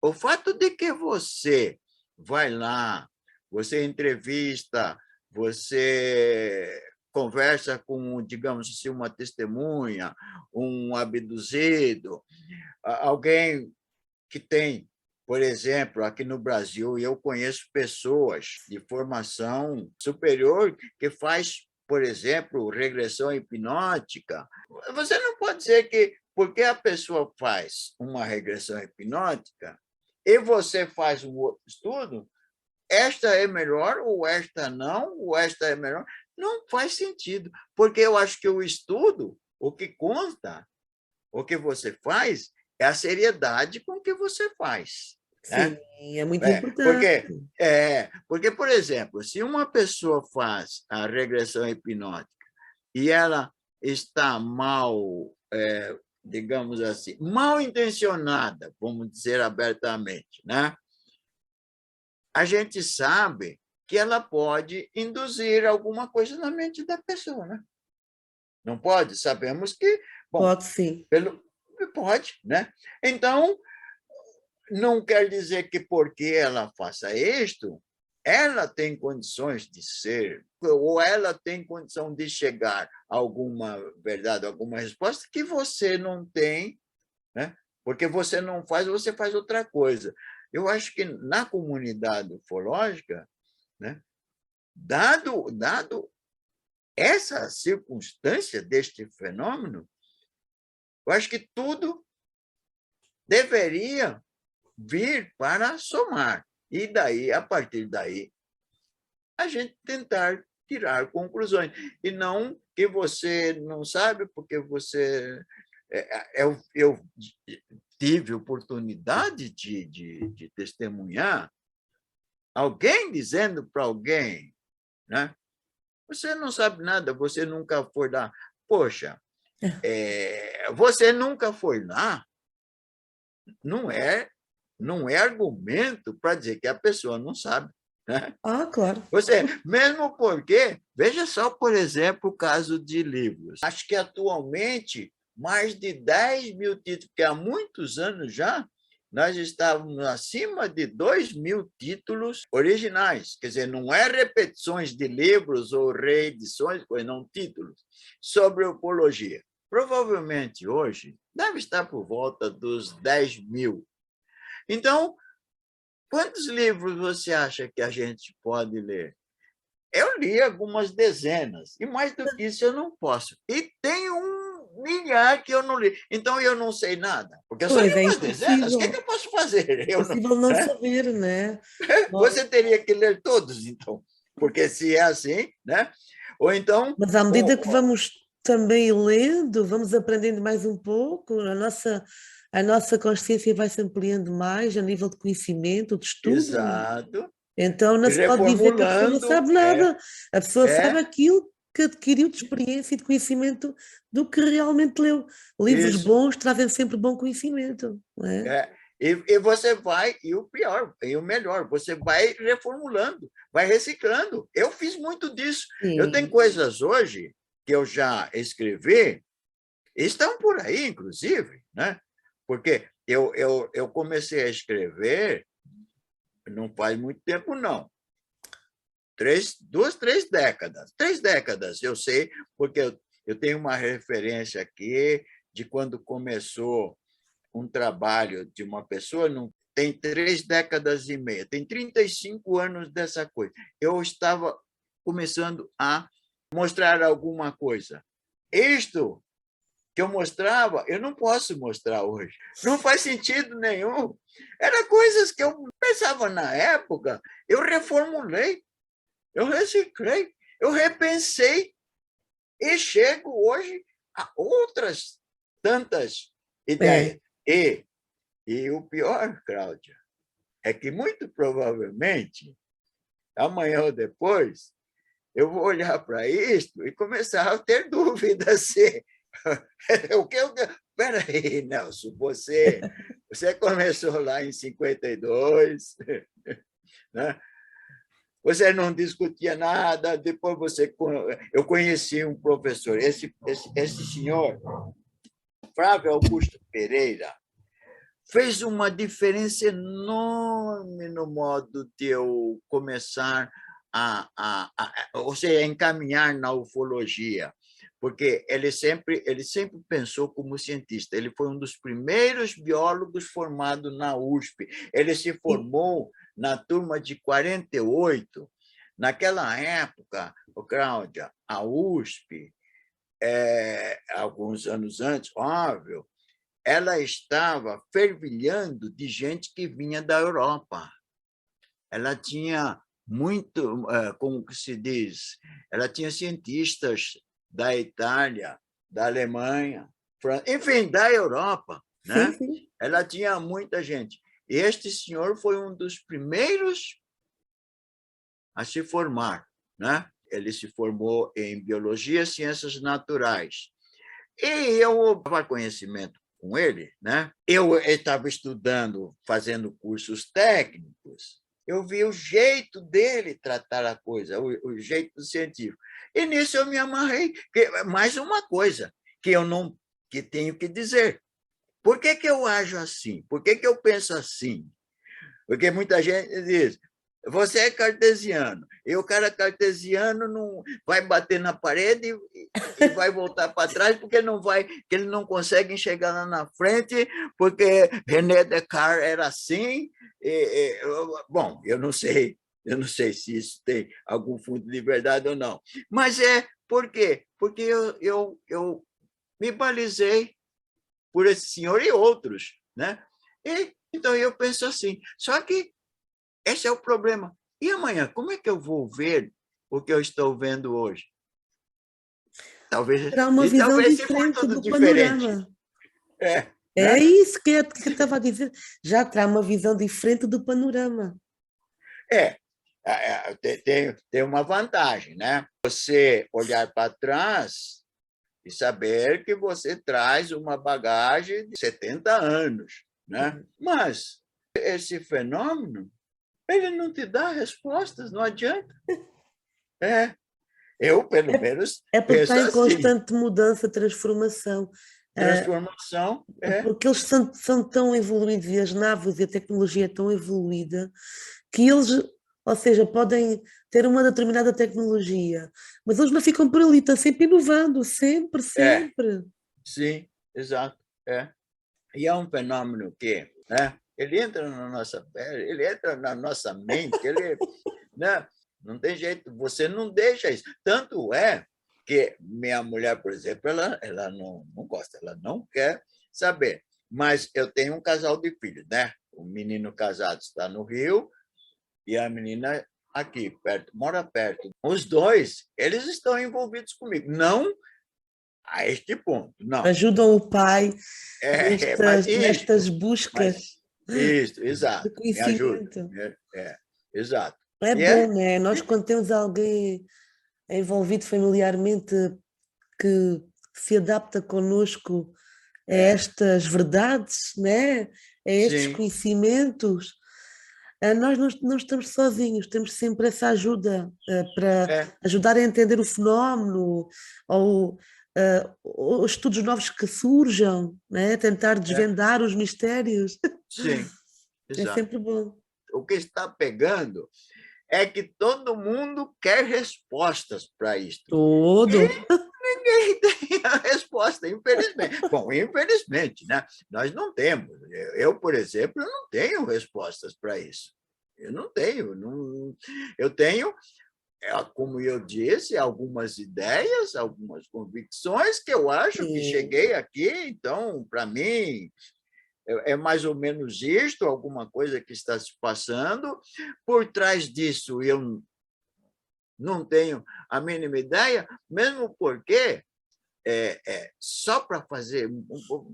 o fato de que você vai lá, você entrevista, você conversa com, digamos assim, uma testemunha, um abduzido, alguém que tem, por exemplo, aqui no Brasil, eu conheço pessoas de formação superior que faz, por exemplo, regressão hipnótica. Você não pode dizer que porque a pessoa faz uma regressão hipnótica e você faz um outro estudo, esta é melhor ou esta não, ou esta é melhor. Não faz sentido, porque eu acho que o estudo, o que conta, o que você faz, é a seriedade com que você faz.
Sim,
Né?
é muito importante.
Porque, por exemplo, se uma pessoa faz a regressão hipnótica e ela está mal, digamos assim, mal intencionada, vamos dizer abertamente, né? A gente sabe que ela pode induzir alguma coisa na mente da pessoa, né? Não pode? Sabemos que, bom,
Pode sim.
pode, né? Então, não quer dizer que porque ela faça isto, ela tem condições de ser, ou ela tem condição de chegar a alguma verdade, alguma resposta que você não tem, né? Porque você não faz, você faz outra coisa. Eu acho que na comunidade ufológica, né, dado essa circunstância deste fenômeno, eu acho que tudo deveria vir para somar. E daí, a partir daí, a gente tentar tirar conclusões. E não que você não sabe, porque você... Eu tive oportunidade de testemunhar alguém dizendo para alguém, né? Você não sabe nada, você nunca foi lá. Poxa, você nunca foi lá, não é argumento para dizer que a pessoa não sabe. Né?
Ah, claro.
Mesmo porque, veja só, por exemplo, o caso de livros. Acho que atualmente mais de 10 mil títulos, que há muitos anos já, nós estávamos acima de 2 mil títulos originais. Quer dizer, não é repetições de livros ou reedições, pois não títulos, sobre ufologia. Provavelmente hoje deve estar por volta dos 10 mil. Então, quantos livros você acha que a gente pode ler? Eu li algumas dezenas, e mais do que isso eu não posso. E tem 1 milhar que eu não li. Então, eu não sei nada, porque eu só li
Pois é
umas dezenas. O que
impossível.
eu posso fazer?
Impossível não saber, né?
Você teria que ler todos, então, porque se é assim, né? Ou então...
Mas à medida que vamos também lendo, vamos aprendendo mais um pouco, a nossa consciência vai se ampliando mais a nível de conhecimento, de estudo.
Exato.
Então não
E
se pode dizer que a pessoa não
reformulando,
sabe nada. A pessoa sabe
é
aquilo que adquiriu de experiência e de conhecimento do que realmente leu. Livros
isso.
bons trazem sempre bom conhecimento, não é?
E você vai, e o pior, e o melhor, você vai reformulando, vai reciclando. Eu fiz muito disso. Eu tenho
Sim.
coisas hoje que eu já escrevi, estão por aí, inclusive, né? Porque eu comecei a escrever não faz muito tempo, não. 3 décadas. 3 décadas, eu sei, porque eu tenho uma referência aqui de quando começou um trabalho de uma pessoa, não tem 3 décadas e meia, tem 35 anos dessa coisa. Eu estava começando a mostrar alguma coisa. Isto que eu mostrava, eu não posso mostrar hoje. Não faz sentido nenhum. Eram coisas que eu pensava na época, eu reformulei, eu reciclei, eu repensei e chego hoje a outras tantas
É.
ideias. E o pior, Cláudia, é que muito provavelmente, amanhã ou depois, eu vou olhar para isto e começar a ter dúvidas se o que eu. Espera aí, Nelson, você começou lá em 52, né? Você não discutia nada, depois eu conheci um professor, esse senhor, Flávio Augusto Pereira, fez uma diferença enorme no modo de eu começar ou seja, encaminhar na ufologia, porque ele sempre pensou como cientista. Ele foi um dos primeiros biólogos formados na USP. Ele se formou na turma de 48. Naquela época, Cláudia, a USP, alguns anos antes, óbvio, ela estava fervilhando de gente que vinha da Europa. Ela tinha muito, como que se diz, ela tinha cientistas da Itália, da Alemanha, enfim, da Europa,
Sim,
né?
sim.
Ela tinha muita gente. E este senhor foi um dos primeiros a se formar, né? Ele se formou em biologia e ciências naturais. E eu tive conhecimento com ele, né? Eu estava estudando, fazendo cursos técnicos, eu vi o jeito dele tratar a coisa, o jeito científico. E nisso eu me amarrei. Mais uma coisa que eu não que tenho que dizer. Por que eu ajo assim? Por que eu penso assim? Porque muita gente diz, você é cartesiano, e o cara cartesiano não vai bater na parede e vai voltar para trás porque não vai, que ele não consegue enxergar lá na frente, porque René Descartes era assim. Bom, eu não sei se isso tem algum fundo de verdade ou não, mas por quê? Porque eu me balizei por esse senhor e outros, né? Então eu penso assim, só que esse é o problema. E amanhã, como é que eu vou ver o que eu estou vendo hoje?
Terá uma visão
Talvez se for
diferente
tudo
do
diferente.
panorama. É
Né?
isso que eu estava a dizer. Já terá uma visão diferente do panorama.
É, tem uma vantagem, né? Você olhar para trás e saber que você traz uma bagagem de 70 anos, né? Mas esse fenômeno, ele não te dá respostas, não adianta. Eu, pelo menos,
É porque
penso
está em
assim.
constante mudança, transformação.
Transformação
Porque eles são tão evoluídos e as naves e a tecnologia é tão evoluída que eles, ou seja, podem ter uma determinada tecnologia, mas eles não ficam por ali, estão sempre inovando, sempre,
é,
sempre.
sim, exato. E é um fenômeno que, né, ele entra na nossa pele, ele entra na nossa mente, né, não tem jeito, você não deixa isso. Tanto é que minha mulher, por exemplo, ela não gosta, ela não quer saber. Mas eu tenho um casal de filhos, né? O menino casado está no Rio e a menina aqui, perto, mora perto. Os dois, eles estão envolvidos comigo. Não a este ponto, não.
Ajudam o pai
Mas
nestas buscas de
exato, me ajuda.
conhecimento.
Exato.
É
E
bom, né? Nós, quando temos alguém envolvido familiarmente que se adapta connosco a estas verdades, né? A estes
sim,
conhecimentos. Nós não estamos sozinhos, temos sempre essa ajuda para
é,
ajudar a entender o fenómeno ou os estudos novos que surjam, né? Tentar
é,
desvendar os mistérios.
sim,
É
exato.
sempre bom.
O que está pegando é que todo mundo quer respostas para isto.
Todo.
Ninguém tem a resposta, infelizmente. Bom, infelizmente, né? Nós não temos. Eu, por exemplo, eu não tenho respostas para isso. Eu não tenho. Não... Eu tenho, como eu disse, algumas ideias, algumas convicções que eu acho que
Sim,
cheguei aqui, então, para mim, é mais ou menos isto, alguma coisa que está se passando. Por trás disso, eu não tenho a mínima ideia, mesmo porque só para fazer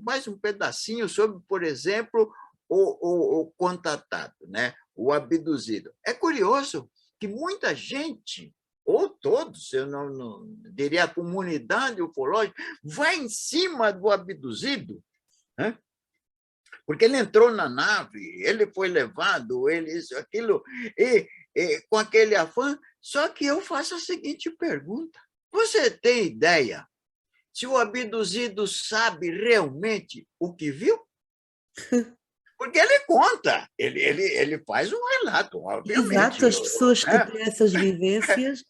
mais um pedacinho sobre, por exemplo, o contatado, né? O abduzido. É curioso que muita gente, ou todos, eu não diria a comunidade ufológica, vai em cima do abduzido, né? Porque ele entrou na nave, ele foi levado, ele isso, aquilo, com aquele afã. Só que eu faço a seguinte pergunta: você tem ideia se o abduzido sabe realmente o que viu? Porque ele conta, ele faz um relato,
exato.
obviamente.
As pessoas que têm essas vivências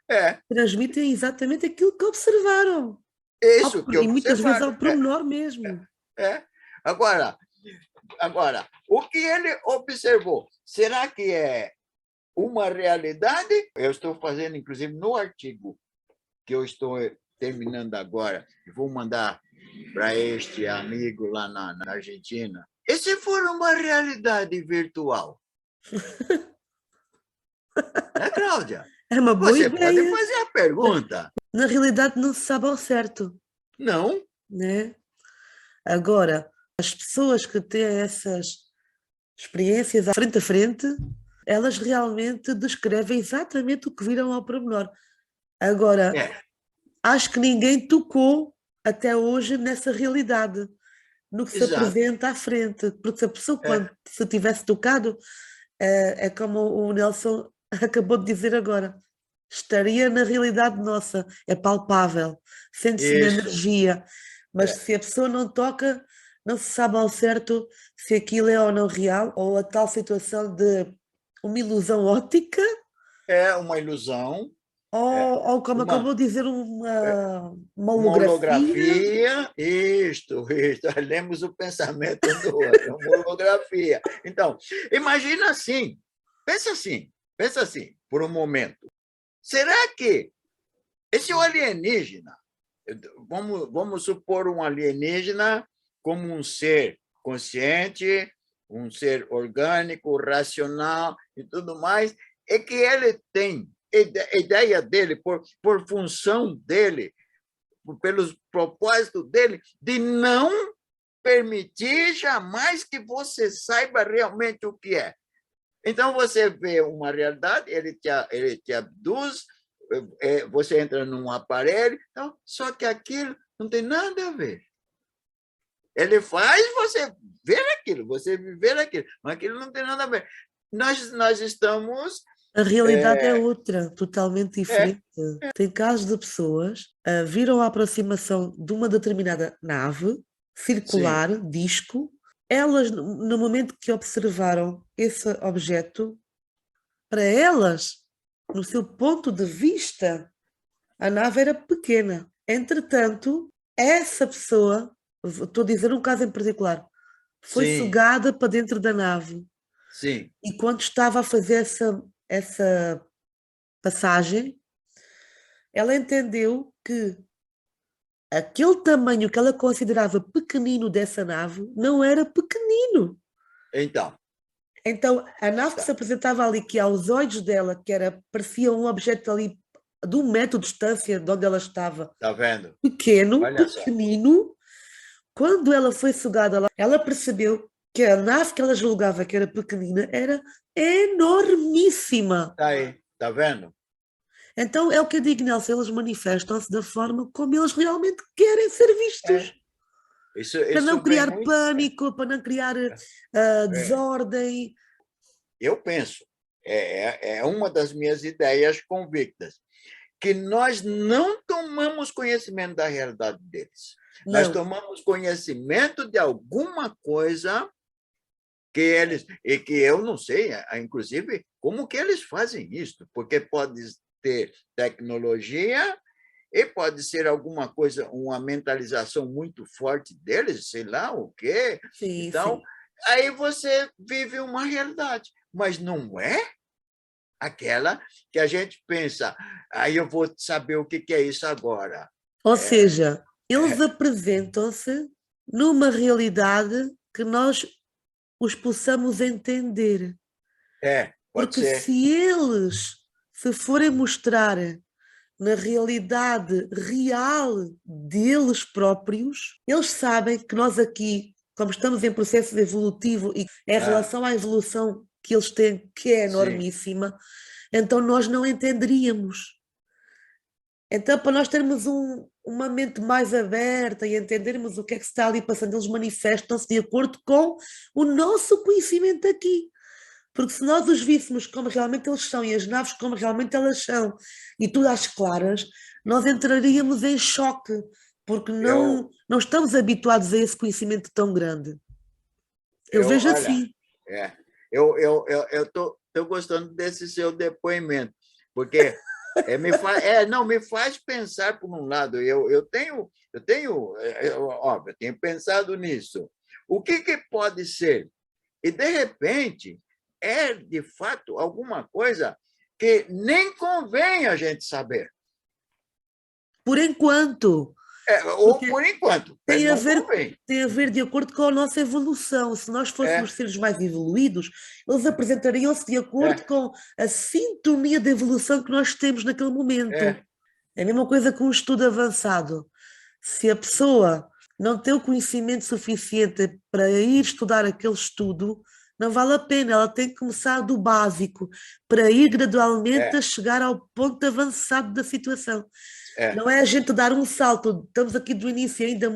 É
transmitem exatamente aquilo que observaram.
isso que
E muitas vezes
observaram.
ao pormenor mesmo.
É. Agora, agora, o que ele observou, será que é uma realidade? Eu estou fazendo, inclusive, no artigo que eu estou terminando agora, e vou mandar para este amigo lá na Argentina. E se for uma realidade virtual? Né, Cláudia?
É uma boa
Você pode
ideia.
fazer a pergunta.
Na realidade, não se sabe ao certo,
Não?
né? Agora, as pessoas que têm essas experiências à frente, elas realmente descrevem exatamente o que viram ao pormenor. Agora,
É,
acho que ninguém tocou até hoje nessa realidade, no que se
exato.
apresenta à frente, porque se a pessoa, quando
É,
se tivesse tocado, é como o Nelson acabou de dizer agora, estaria na realidade nossa, é palpável, sente-se na
isso.
energia, mas
É.
se a pessoa não toca, não se sabe ao certo se aquilo é ou não real, ou a tal situação de uma ilusão óptica,
É uma ilusão,
ou como
uma,
acabou de dizer, uma
uma
holografia.
holografia. Isto. Lemos o pensamento um do outro, uma holografia. Então, imagina assim, pensa assim, por um momento. Será que esse alienígena, vamos supor um alienígena como um ser consciente, um ser orgânico, racional e tudo mais, é que ele tem a ideia dele, por função dele, pelos propósitos dele, de não permitir jamais que você saiba realmente o que é. Então, você vê uma realidade, ele te abduz, você entra num aparelho, então, só que aquilo não tem nada a ver. Ele faz você ver aquilo, você viver aquilo, mas aquilo não tem nada a ver. Nós estamos.
A realidade é outra, totalmente
É,
diferente. Tem casos de pessoas viram a aproximação de uma determinada nave
sim,
circular, disco. Elas, no momento que observaram esse objeto, para elas, no seu ponto de vista, a nave era pequena. Entretanto, essa pessoa, estou a dizer um caso em particular, foi
sim,
sugada para dentro da nave.
sim,
E quando estava a fazer essa passagem, ela entendeu que aquele tamanho que ela considerava pequenino dessa nave não era pequenino.
então,
Então, a nave que se
tá,
apresentava ali, que aos olhos dela, parecia um objeto ali de 1 metro de distância de onde ela estava,
tá vendo?
pequeno,
Olha só.
pequenino, quando ela foi sugada lá, ela percebeu que a nave que ela julgava que era pequenina era enormíssima.
Tá aí, tá vendo?
Então é o que eu digo, Nelson, eles manifestam-se da forma como eles realmente querem ser
É,
vistos. Para não
isso vem
criar
muito.
pânico, para não criar
É,
desordem.
eu penso, é uma das minhas ideias convictas, que nós não tomamos conhecimento da realidade deles. Nós
Não,
tomamos conhecimento de alguma coisa que eles, e que eu não sei, inclusive, como que eles fazem isso, porque pode ter tecnologia e pode ser alguma coisa, uma mentalização muito forte deles, sei lá o quê.
sim,
Então,
sim.
aí você vive uma realidade, mas não é aquela que a gente pensa, aí eu vou saber o que é isso agora.
Ou seja, eles apresentam-se numa realidade que nós os possamos entender.
Pode
Porque
ser.
se eles se forem mostrar na realidade real deles próprios, eles sabem que nós aqui, como estamos em processo evolutivo e em
Ah,
relação à evolução que eles têm, que é
sim.
enormíssima, então nós não entenderíamos. Então, para nós termos uma mente mais aberta e entendermos o que é que se está ali passando, eles manifestam-se de acordo com o nosso conhecimento aqui. Porque se nós os víssemos como realmente eles são e as naves como realmente elas são, e tudo às claras, nós entraríamos em choque, porque
Eu,
não estamos habituados a esse conhecimento tão grande. Eu vejo
olha,
assim.
é, eu tô gostando desse seu depoimento, porque não, me faz pensar por um lado. Óbvio, eu tenho pensado nisso. O que pode ser? E, de repente, é, de fato, alguma coisa que nem convém a gente saber.
Por enquanto,
Ou
porque
por enquanto,
tem a
não
ver,
convém.
tem a ver de acordo com a nossa evolução. Se nós
É,
fôssemos seres mais evoluídos, eles apresentariam-se de acordo
é,
com a sintonia de evolução que nós temos naquele momento.
é,
É a mesma coisa com um estudo avançado. Se a pessoa não tem o conhecimento suficiente para ir estudar aquele estudo, não vale a pena, ela tem que começar do básico, para ir gradualmente a
é,
chegar ao ponto avançado da situação.
é,
Não é a gente dar um salto, estamos aqui do início ainda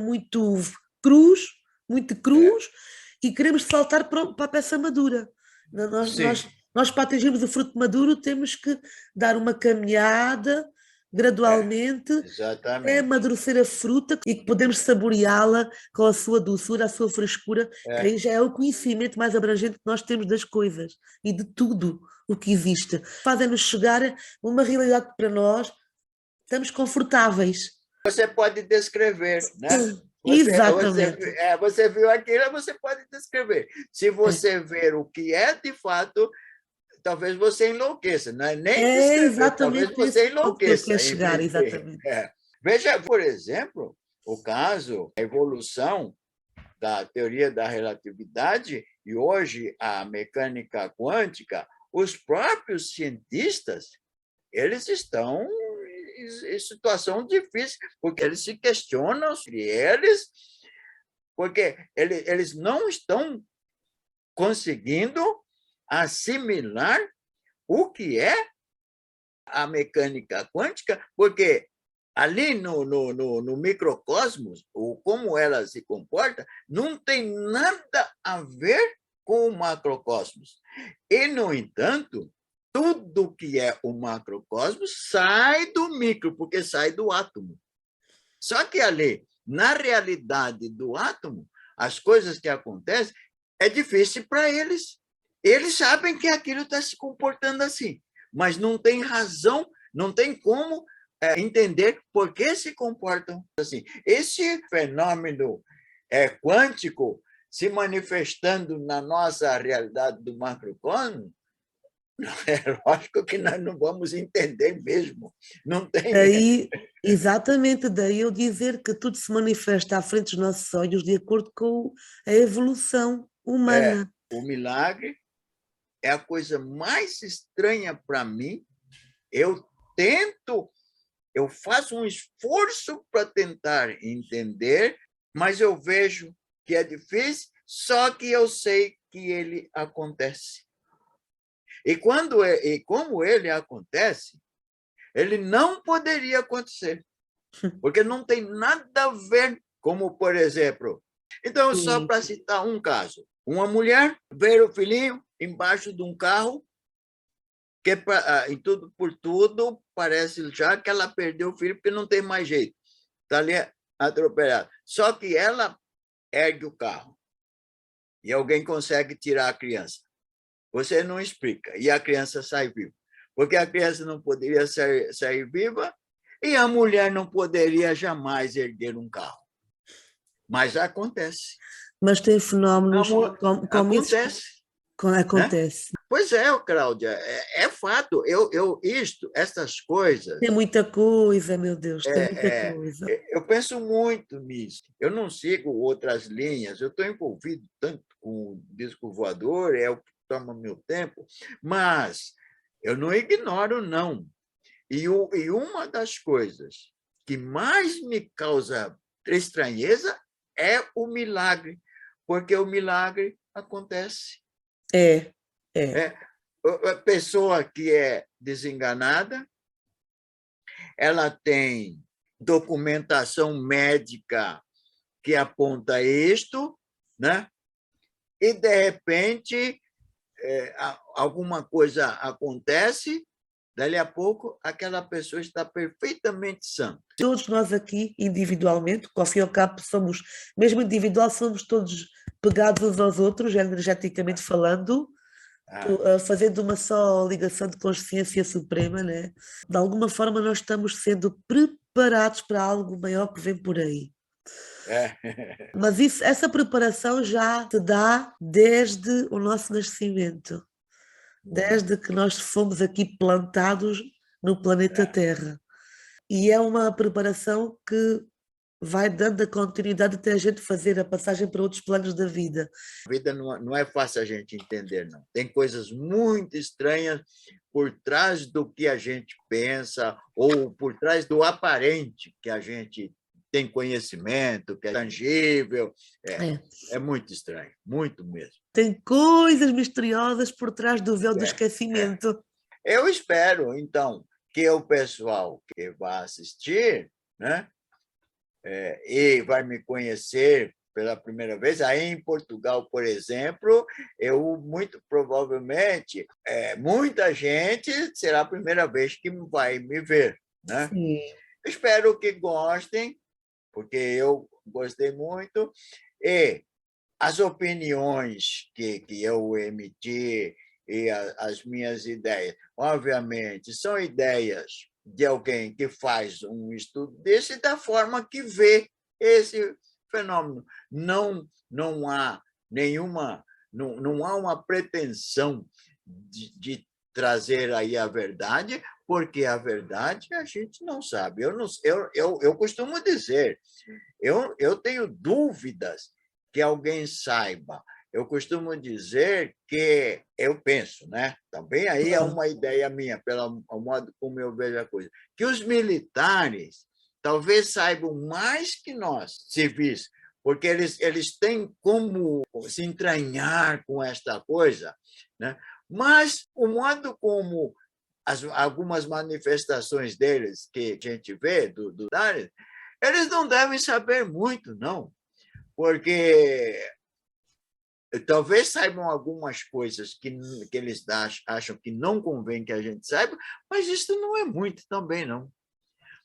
cruz, muito
é.
cruz, e queremos saltar para a peça madura. Nós,
Sim,
nós, nós, para atingirmos o fruto maduro, temos que dar uma caminhada
é,
gradualmente até
exatamente.
amadurecer a fruta e que podemos saboreá-la com a sua doçura, a sua frescura, que
É.
aí já é o conhecimento mais abrangente que nós temos das coisas e de tudo o que existe. Fazem-nos chegar a uma realidade que para nós estamos confortáveis.
Você pode descrever, né?
Exatamente.
Você viu aquilo, você pode descrever. Se você ver o que é de fato, talvez você enlouqueça, não é nem
É
descrever, talvez
exatamente esse
você
ponto que eu quero
enlouqueça em
chegar,
vez de.
exatamente.
Veja, por exemplo, o caso, a evolução da teoria da relatividade e hoje a mecânica quântica, os próprios cientistas, eles estão em situação difícil, porque eles se questionam sobre eles, porque eles não estão conseguindo assimilar o que é a mecânica quântica, porque ali no microcosmos, ou como ela se comporta, não tem nada a ver com o macrocosmos. E, no entanto, tudo que é o macrocosmos sai do micro, porque sai do átomo. Só que ali, na realidade do átomo, as coisas que acontecem é difícil para eles. Eles sabem que aquilo está se comportando assim, mas não tem razão, não tem como entender por que se comportam assim. Esse fenômeno quântico se manifestando na nossa realidade do macrocosmo, é lógico que nós não vamos entender mesmo. Não tem.
Daí, exatamente, daí eu dizer que tudo se manifesta à frente dos nossos olhos de acordo com a evolução humana.
O milagre é a coisa mais estranha para mim. Eu tento, eu faço um esforço para tentar entender, mas eu vejo que é difícil, só que eu sei que ele acontece. E como ele acontece, ele não poderia acontecer, porque não tem nada a ver, como, por exemplo, Então, só
Sim.
para citar um caso, uma mulher vê o filhinho embaixo de um carro, que em tudo por tudo, parece já que ela perdeu o filho porque não tem mais jeito, está ali atropelada. Só que ela ergue o carro e alguém consegue tirar a criança. Você não explica, e a criança sai viva. Porque a criança não poderia sair viva e a mulher não poderia jamais erguer um carro. Mas acontece.
Mas tem fenómenos como isso
Acontece.
acontece.
Né? Pois é, Cláudia, é fato. Essas coisas...
Tem muita coisa, meu Deus, tem muita coisa.
Eu penso muito nisso. Eu não sigo outras linhas, eu estou envolvido tanto com o disco voador, é o que toma meu tempo, mas eu não ignoro, não. E uma das coisas que mais me causa estranheza é o milagre, porque o milagre acontece. A pessoa que é desenganada, ela tem documentação médica que aponta isto, né? E, de repente, alguma coisa acontece, dali a pouco, aquela pessoa está perfeitamente sã.
Todos nós aqui, individualmente, ao fim e ao cabo, somos, mesmo individual, somos todos pegados uns aos outros, energeticamente falando, fazendo uma só ligação de consciência suprema, né? De alguma forma nós estamos sendo preparados para algo maior que vem por aí. Mas essa preparação já se dá desde o nosso nascimento, desde que nós fomos aqui plantados no planeta Terra. E é uma preparação que vai dando a continuidade até a gente fazer a passagem para outros planos da vida.
A vida não é fácil a gente entender, não. Tem coisas muito estranhas por trás do que a gente pensa ou por trás do aparente que a gente tem conhecimento, que é tangível. É muito estranho, muito mesmo.
Tem coisas misteriosas por trás do véu do esquecimento.
Eu espero, então, que o pessoal que vai assistir, né, e vai me conhecer pela primeira vez, aí em Portugal, por exemplo, eu muito provavelmente, muita gente será a primeira vez que vai me ver, né?
Sim.
Espero que gostem, porque eu gostei muito, e as opiniões que eu emiti e as minhas ideias, obviamente, são ideias de alguém que faz um estudo desse da forma que vê esse fenômeno. Não há uma pretensão de trazer aí a verdade, porque a verdade a gente não sabe. Eu costumo dizer, eu tenho dúvidas que alguém saiba. Eu costumo dizer que eu penso, né? Também aí é uma ideia minha, pelo modo como eu vejo a coisa, que os militares talvez saibam mais que nós, civis, porque eles têm como se entranhar com esta coisa, né? Mas o modo como algumas manifestações deles que a gente vê, eles não devem saber muito, não, porque talvez saibam algumas coisas que eles acham que não convém que a gente saiba, mas isso não é muito também, não.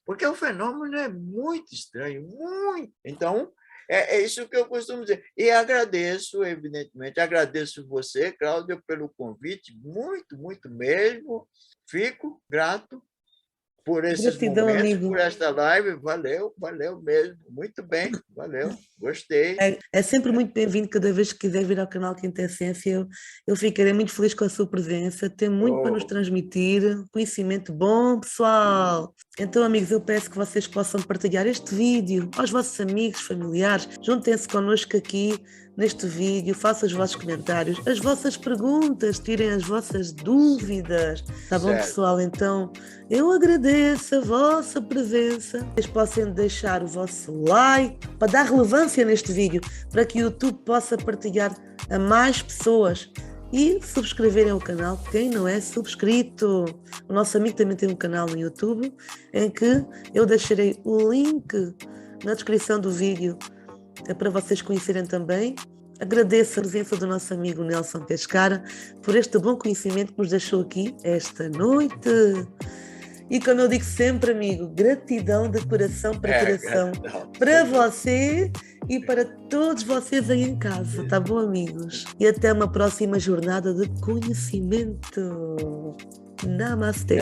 Porque o fenômeno é muito estranho, muito. Então, é isso que eu costumo dizer. E agradeço, evidentemente, agradeço você, Cláudia, pelo convite, muito, muito mesmo. Fico grato por esses momentos, amigo, por esta live. Valeu mesmo. Muito bem, valeu, gostei.
É sempre muito bem-vindo cada vez que quiser vir ao canal Quinta Essência. Eu ficarei muito feliz com a sua presença. Tem muito para nos transmitir, conhecimento bom, pessoal. Então, amigos, eu peço que vocês possam partilhar este vídeo aos vossos amigos, familiares. Juntem-se connosco aqui neste vídeo, façam os vossos comentários, as vossas perguntas, tirem as vossas dúvidas. Tá bom, pessoal? Então, eu agradeço a vossa presença. Vocês possam deixar o vosso like para dar relevância neste vídeo, para que o YouTube possa partilhar a mais pessoas. E subscreverem o canal, quem não é subscrito. O nosso amigo também tem um canal no YouTube, em que eu deixarei o link na descrição do vídeo é para vocês conhecerem também. Agradeço a presença do nosso amigo Nelson Pescara por este bom conhecimento que nos deixou aqui esta noite. E como eu digo sempre, amigo, gratidão de coração para coração, para você e para todos vocês aí em casa, tá bom, amigos? E até uma próxima jornada de conhecimento. Namastê.